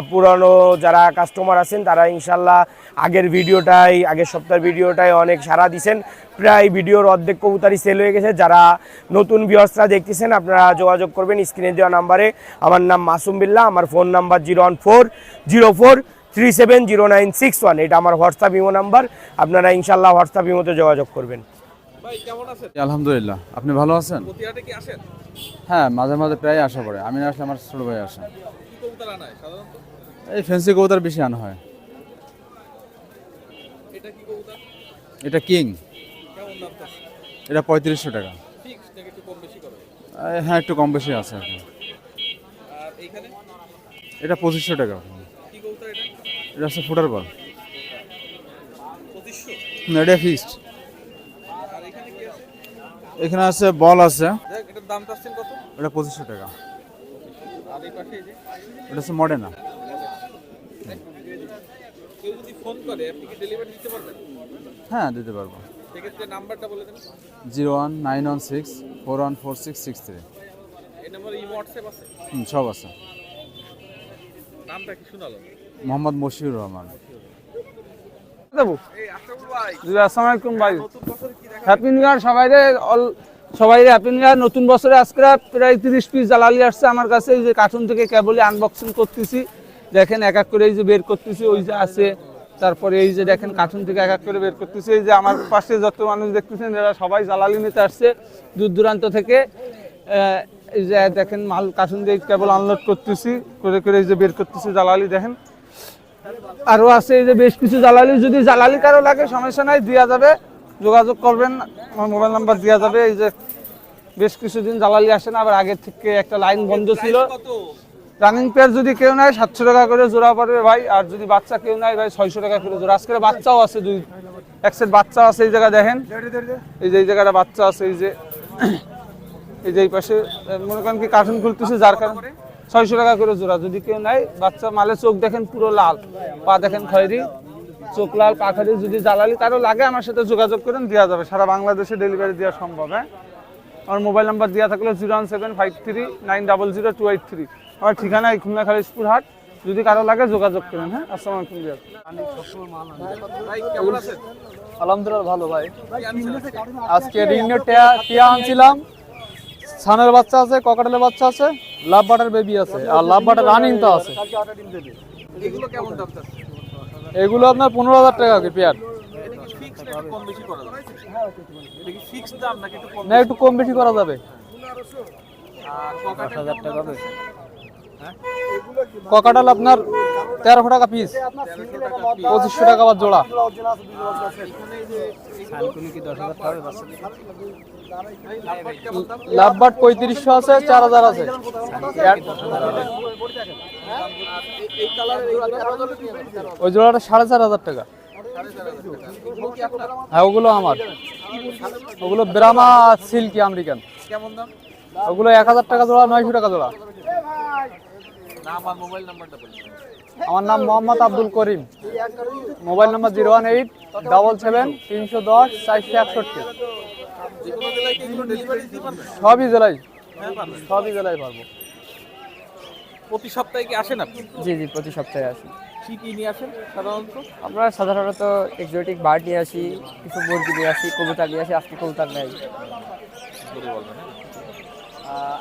পুরানো যারা কাস্টমার আছেন, তারা ইনশাআল্লাহ আগের সপ্তাহের ভিডিওটায় অনেক সাড়া দিয়েছেন। প্রায় ভিডিওর অর্ধেক কবুতরই সেল হয়ে গেছে। যারা নতুন ভিউয়ার্সরা দেখতেছেন আপনারা যোগাযোগ করবেন স্ক্রিনে দেওয়া নাম্বারে। আমার নাম মাসুম বিল্লাহ, আমার ফোন নাম্বার 01404 370961। এটা আমার হোয়াটসঅ্যাপ ইমো নাম্বার, আপনারা ইনশাল্লাহ হোয়াটসঅ্যাপ ইমোতে যোগাযোগ করবেন। ভাই কেমন আছেন? আলহামদুলিল্লাহ, আপনি ভালো আছেন? প্রতিহাটে কি আসেন? হ্যাঁ, মাঝে মাঝে প্রায় আসা পড়ে। আমি না আসলে আমার ছোট ভাই আসে। কি কবুতর আনায় সাধারণত? এই ফ্যান্সি কবুতর বেশি আনা হয়। এটা কি কবুতর? এটা কিং, কেমন দাম চাচ্ছে? এটা 3500 টাকা। ফিক্স নাকি একটু কম বেশি করে? হ্যাঁ, একটু কম বেশি আছে আর কি। আর এইখানে এটা 2500 টাকা। কি কবুতর এটা? এটা হচ্ছে ফুটার বল। 2500। না, এটা ফিক্সড। আর এখানে কি আছে? এখানে আছে বল আছে, দেখ এটার দাম চাচ্ছেন কত? এটা 2500 টাকা। আর এই পাশে এই যে এটা হচ্ছে মডেনা। কেউ যদি ফোন করে আপনি কি ডেলিভারি দিতে পারবেন? হ্যাঁ, দিতে পারবো। সেক্ষেত্রে নাম্বারটা বলে দেন। 01916414663। এই নাম্বারে হোয়াটসঅ্যাপ আছে? সব আছে। নামটা কি শোনালো? মোহাম্মদ মশিউর রহমান। দেবো। এই আশরাফুল ভাই, জি, আসসালামু আলাইকুম ভাই। নতুন বছরে কি দেখা? হ্যাপি নিউ ইয়ার সবাই হ্যাপি নিউ ইয়ার। নতুন বছরে আজকে প্রায় 30 পিস জালালি আসছে আমার কাছে। এই যে কার্টুন থেকে কেবলই আনবক্সিং করতেছি, দেখেন এক এক করে এই যে বের করতেছি, ওই যে আছে। তারপরে এই যে দেখেন কার্টুন থেকে এক এক করে বের করতেছি। এই যে আমার পাশে যত মানুষ দেখতেছেন এরা সবাই জালালি নিতে আসছে দূর দূরান্ত থেকে। এই যে দেখেন মাল কার্টুন দিয়ে কেবল আনলোড করতেছি, করে করে এই যে বের করতেছি জালালি দেখেন। আরও আছে এই যে বেশ কিছু জালালি, যদি জালালি কারো লাগে সমস্যা নাই, দেওয়া যাবে, যোগাযোগ করবেন, আমার মোবাইল নাম্বার দেওয়া যাবে। এই যে বেশ কিছুদিন জালালি আসে না, আবার আগের থেকে একটা লাইন বন্ধ ছিল। কত? রানিং পেয়ার যদি কেউ নেয় 700 টাকা করে জোড়া পড়বে ভাই, আর যদি বাচ্চা কেউ নেয় ভাই 600 টাকা করে জোড়া। আজকে বাচ্চাও আছে, এক সেট বাচ্চা আছে। এই জায়গা দেখেন, এই যে এই জায়গাটা বাচ্চা আছে, এই যে এই পাশে মনে করেন কি কার্টুন খুলতেছে, যার কারণে 600 টাকা করে জোড়া যদি কেউ নেয়। বাচ্চা মালে চোখ দেখেন পুরো লাল, পা দেখেন খয়েরি, চোখ লাল, পাখারি। যদি জালালি কারো লাগে আমার সাথে যোগাযোগ করেন, দেওয়া যাবে। সারা বাংলাদেশে ডেলিভারি দেওয়া সম্ভব। হ্যাঁ, আমার মোবাইল নাম্বার দেওয়া থাকলে 01753980283। আমার ঠিকানা এই খুলনা খালিশপুর হাট। যদি কারো লাগে যোগাযোগ করেন। হ্যাঁ, আসসালামু আলাইকুম। ভাই কেমন আছেন? আলহামদুলিল্লাহ ভালো ভাই। কি আনছেন আজকে? আজকে রিংনেট টিয়া আনছিলাম, ছানের বাচ্চা আছে, ককাটেলের বাচ্চা আছে, লাভ বাটার বেবি আছে, আর লাভ বাটার রানিং তো আছে। এগুলো কেমন দাম চাচ্ছে? এগুলো আপনার 15,000 টাকা কি পেয়ার। এটা কি ফিক্স নাকি কম বেশি করা যাবে? এটা কি ফিক্স দাম নাকি একটু কম? না, একটু কম বেশি করা যাবে। আর ককাটেল 10,000 টাকা হবে। ককাটাল আপনার 1300 টাকা পিস, 2500 টাকা আবার জোড়া। লাভবাট 3500 আছে, 4000 আছে। এই কালারের ওই জোড়াটা 4,500 টাকা। হ্যাঁ, ওগুলো আমার, ওগুলো ব্রাহ্মা সিল্কি আমেরিকান। কেমন দাম? ওগুলো 1000 টাকা জোড়া, 900 টাকা জোড়া। নাম আর মোবাইল নাম্বারটা বলুন। আমার নাম মোহাম্মদ আব্দুল করিম, মোবাইল নাম্বার 018770310 461। যে কোনো জেলায় কি এগুলো ডেলিভারি দিতে পারবেন? সবই জেলায়, হ্যাঁ পারবেন। সবই জেলায় পারবো। প্রতি সপ্তাহে কি আসেন আপনি? জি জি, প্রতি সপ্তাহে আসি। কি কি নিয়ে আসেন সাধারণত? আমরা সাধারণত এক্সোটিক বার্ড নিয়ে আসি, কিছু মুরগি নিয়ে আসি, কবুতর নিয়ে আসি। আজকে কবুতর নেই।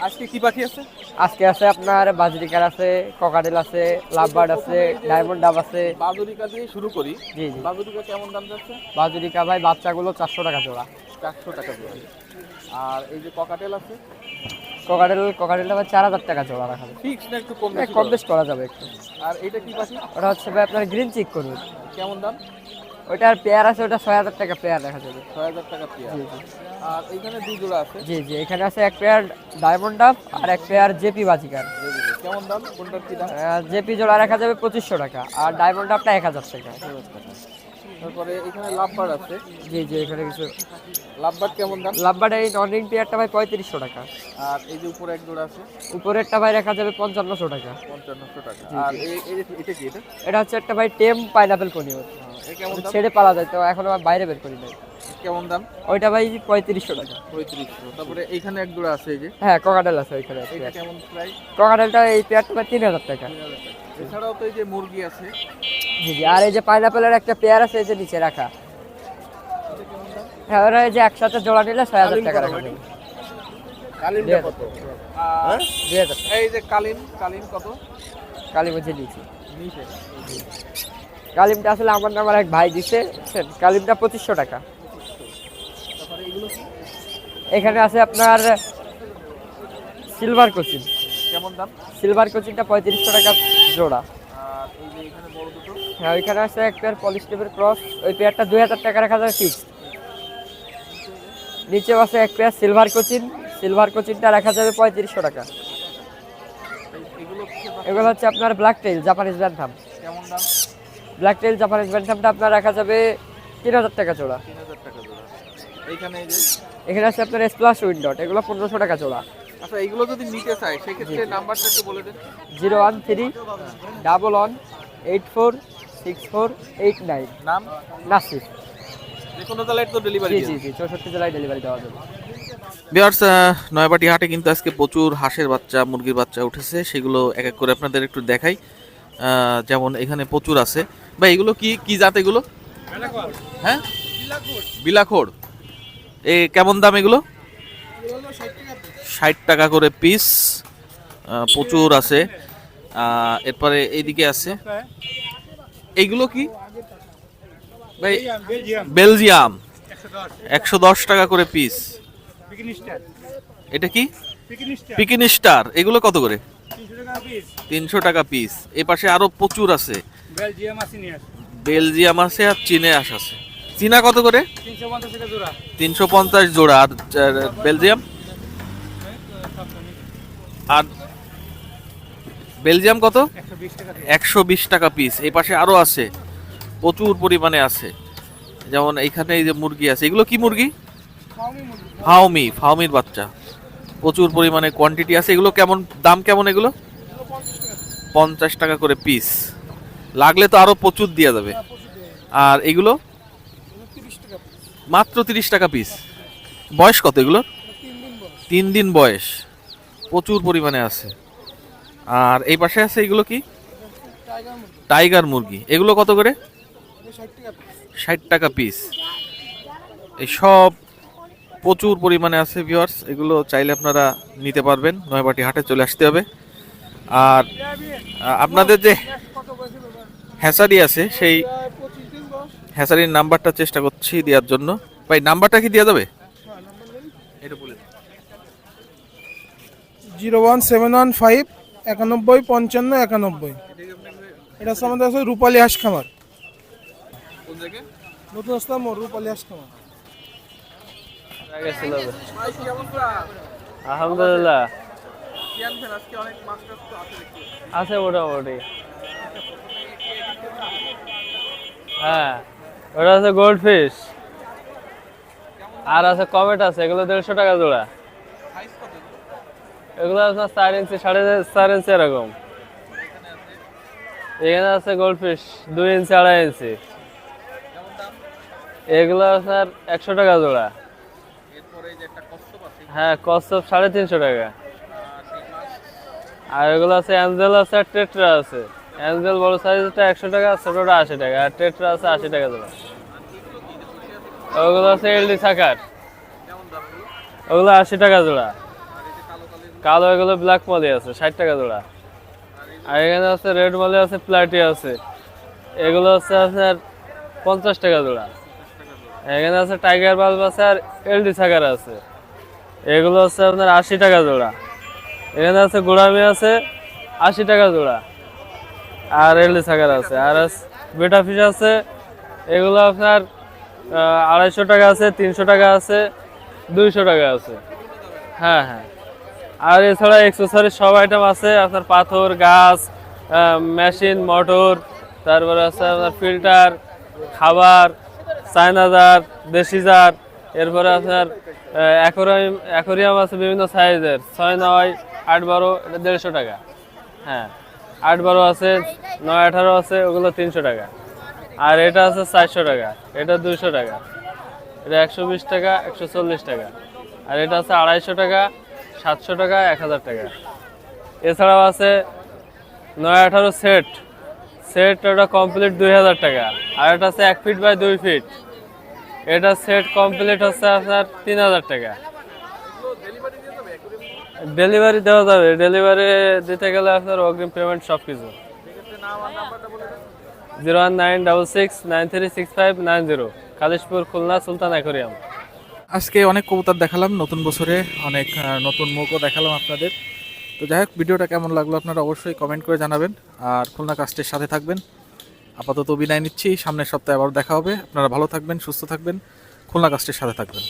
আজকে কি পাখি আছে? আজকে আছে আপনার বাজরিকার আছে, ককাটেল আছে, লাভ বার্ড আছে, ডায়মন্ড ডাব আছে। বাজুরিকা দিয়ে শুরু করি। জি জি, বাজুরিকা কেমন দাম যাচ্ছে? বাজরিকা ভাই বাচ্চাগুলো 400 টাকা জোড়া। 400 টাকা জোড়া। আর এই যে ককাটেল আছে, ককাটেলটা ভাই 4000 টাকা জোড়া রাখা যাবে। ফিক্স না একটু কম কম বেশ করা যাবে একটু। আর এটা কি পাখি? ওটা হচ্ছে ভাই আপনার গ্রিন চিক করুন। কেমন দাম? ওইটার পেয়ার আছে, ওটা 6000 টাকা পেয়ার রাখা যাবে। 6000 টাকা পেয়ার। আর এইখানে দুই জোড়া আছে। জি জি, এখানে আছে এক পেয়ার ডায়মন্ড ডাব আর এক পেয়ার জেপি বাজিকার। কেমন দাম? কোনটার কি দাম? জেপি জোড়া রাখা যাবে 2500 টাকা, আর ডায়মন্ড ডাবটা 1000 টাকা। তারপরে এখানে লাভবার্ড আছে। জি জি, এখানে কিছু লাভবার্ড কেমন দাম? লাভবার্ড এই নন রিং পেয়ারটা ভাই 3500 টাকা। আর এই যে উপরে এক জোড়া আছে উপরেরটা ভাই রাখা যাবে 5500 টাকা। 5500 টাকা। আর এটা কি এটা? এটা হচ্ছে একটা ভাই টেম পাইনাপেল কনিও, এ কেমন দাম? ছেড়ে পালা যায় তো, এখন আমার বাইরে বের করি নাই। কেমন দাম? ওইটা ভাই 3500 টাকা। 3500। তারপরে এইখানে এক জোড়া আছে এই যে, হ্যাঁ, ককাটেল আছে ওইখানে। এটা কেমন প্রাইস? ককাটেলটা এই পেয়ারটা ভাই 3000 টাকা। এছাড়াও তো এই যে মুরগি আছে। জি জি, আর এই যে পাইনাপেলের একটা পেয়ার আছে এই যে নিচে রাখা। হ্যাঁ, ওরা এই যে একসাথে জোড়া নিলে 6000 টাকা রাখা যাবে। কালিমটা কত? আর 2000 টাকা। এই যে কালিম কত? কালী বুঝে দিয়েছি। কালিমটা আসলে আমার নাম আর এক ভাই দিছে, কালিমটা 2500 টাকা। এখানে আছে আপনার সিলভার কোচিন। কেমন দাম? সিলভার কোচিনটা 3500 টাকা জোড়া। আর এই যে এখানে বড় দুটো হ্যাঁ, ওইখানে আছে এক পেয়ার পলিশ টেপের ক্রস, ওই পেয়ারটা 2000 টাকা রাখা যায় ফিক্স। নিচেও আছে এক পেয়ার সিলভার কোচিন, সিলভার কোচিনটা রাখা যাবে 3500 টাকা। এগুলো এগুলো হচ্ছে আপনার ব্ল্যাক টেইল জাপানিজ ব্যান্থাম। কেমন দাম? ব্ল্যাক টেইল জাপানিজ ব্যান্থামটা আপনার রাখা যাবে 3000 টাকা জোড়া। 3000 টাকা জোড়া। এইখানে এই যে এখানে আছে আপনার স্প্লাশ উইন্ডট, এগুলো 1500 টাকা জোড়া। আচ্ছা, এইগুলো যদি নিতে চাই সেক্ষেত্রে নাম্বারটা একটু বলে দেন। 01311846489। নাম? নাসির। যে কোনো জেলায় তো ডেলিভারি জি জি জি, 64 জেলায় ডেলিভারি দেওয়া যাবে। ভিউয়ার্স, নয়াবাটি হাটে কিন্তু আজকে প্রচুর হাঁসের বাচ্চা, মুরগির বাচ্চা উঠেছে, সেগুলো এক এক করে আপনাদের একটু দেখাই। যেমন এখানে প্রচুর আছে। ভাই এগুলো কি কি জাত এগুলো? হ্যাঁ, বিলাখোর। কেমন দাম এগুলো? 60 টাকা করে পিস। প্রচুর আছে। এরপরে এইদিকে আছে, এইগুলো কি ভাই? বেলজিয়াম, 110 টাকা করে পিস। এটা কি? পিকিন স্টার। এগুলো কত করে? 300 টাকা পিস। এই পাশে আরো প্রচুর আছে, বেলজিয়াম আছে আর চীনে আছে। চীনা কত করে? 350 জোড়া। আর বেলজিয়াম? আর বেলজিয়াম কত? 120 টাকা পিস। এই পাশে আরো আছে, প্রচুর পরিমাণে আছে। যেমন এইখানে এই যে মুরগি আছে, এগুলো কি মুরগি? ফাউমির বাচ্চা, প্রচুর পরিমাণে কোয়ান্টিটি আছে। এগুলো কেমন দাম? কেমন এগুলো? 50 টাকা করে পিস। লাগলে তো আরো প্রচুর দেওয়া যাবে। আর এগুলো মাত্র 30 টাকা পিস। বয়স কত এগুলো? 3 দিন বয়স। প্রচুর পরিমাণে আছে। আর এই পাশে আছে, এগুলো কি? টাইগার মুরগি। এগুলো কত করে? 60 টাকা পিস। এই সব প্রচুর পরিমাণে আছে ভিউয়ার্স। এগুলো চাইলে আপনারা নিতে পারবেন, নয়াবাটি হাটে চলে আসতে হবে। আর আপনাদের যে হ্যাসারি আছে, সেই হ্যাসারির নাম্বারটা চেষ্টা করছি দেওয়ার জন্য। ভাই নাম্বারটা কি দেওয়া যাবে? এটা বলে 01715 91 55 91। এটা হচ্ছে আমাদের আছে রূপালী হাঁস খামার, কোন জায়গায়? নতুন রাস্তা মোড়, রূপালী হাঁস খামার। আলহামদুলিল্লাহ কি আনছেন আজকে? অনেক মাছ টাছ তো আছে দেখছি। আছে মোটামুটি। হ্যাঁ, ওটা আছে গোল্ড ফিশ, আর আছে কমেট আছে, এগুলো 150 টাকা জোড়া। সাইজ কত এগুলো? এগুলো আপনার 4 ইঞ্চি 4.5 ইঞ্চি এরকম। এখানে আছে গোল্ড ফিশ 2 ইঞ্চি 2.5 ইঞ্চি। এগুলো আপনার 100 টাকা জোড়া। এরপরে এই যে একটা কচ্ছপ আছে, হ্যাঁ, কচ্ছপ 350 টাকা। আর এগুলো আছে অ্যাঞ্জেল আছে আর টেট্রা আছে। অ্যাঞ্জেল বড় সাইজটা 100 টাকা, ছোটটা 80 টাকা। আর টেট্রা আছে 80 টাকা জোড়া। ওগুলো আছে এলডি সাকার, ওগুলো 80 টাকা জোড়া। কালো এগুলো ব্ল্যাক মলি আছে 60 টাকা জোড়া। আর এখানে আছে রেড মলি আছে, প্লাটি আছে, এগুলো হচ্ছে আপনার 50 টাকা জোড়া। এখানে আছে টাইগার বাল্ব আছে আর এলডি সাকার আছে, এগুলো হচ্ছে আপনার 80 টাকা জোড়া। এখানে আছে গোড়ামি আছে 80 টাকা জোড়া। আর এলডি সাকার আছে। আর বেটা ফিশ আছে, এগুলো আপনার 250 টাকা আছে, 300 টাকা আছে, 200 টাকা আছে। হ্যাঁ হ্যাঁ। আর এছাড়া এক্সেসরিজ সব আইটেম আছে আপনার, পাথর, গাছ, মেশিন, মোটর, তারপরে আছে আপনার ফিল্টার, খাবার, চায়না জার, দেশি জার। এরপরে আপনার অ্যাকোরিয়াম আছে বিভিন্ন সাইজের, 6, 9, 8, 12, এটা 150 টাকা। হ্যাঁ, 8, 12 আছে, 9, 18 আছে, ওগুলো 300 টাকা। আর এটা আছে 400 টাকা, এটা 200 টাকা, এটা 120 টাকা, 140 টাকা। আর এটা আছে 250 টাকা, 700 টাকা, 1000 টাকা। এছাড়াও আছে 9, 18 সেট, ওটা কমপ্লিট 2000 টাকা। আর এটা আছে 1 ফিট বাই 2 ফিট, এটা সেট কমপ্লিট হচ্ছে আপনার 3000 টাকা। ডেলিভারি দেওয়া যাবে, ডেলিভারি দিতে গেলে আপনার অগ্রিম পেমেন্ট সব কিছু। 01966936590, খালিশপুর, খুলনা, সুলতান অ্যাকোয়ারিয়াম। আজকে অনেক কবুতর দেখালাম নতুন বছরে, অনেক নতুন মুখও দেখালাম আপনাদের। তো যাই হোক, ভিডিওটা কেমন লাগলো আপনারা অবশ্যই কমেন্ট করে জানাবেন, আর খুলনা কাস্টের সাথে থাকবেন। আপাতত বিদায় নিচ্ছি, সামনের সপ্তাহে আবার দেখা হবে। আপনারা ভালো থাকবেন, সুস্থ থাকবেন, খুলনা কাস্টের সাথে থাকবেন।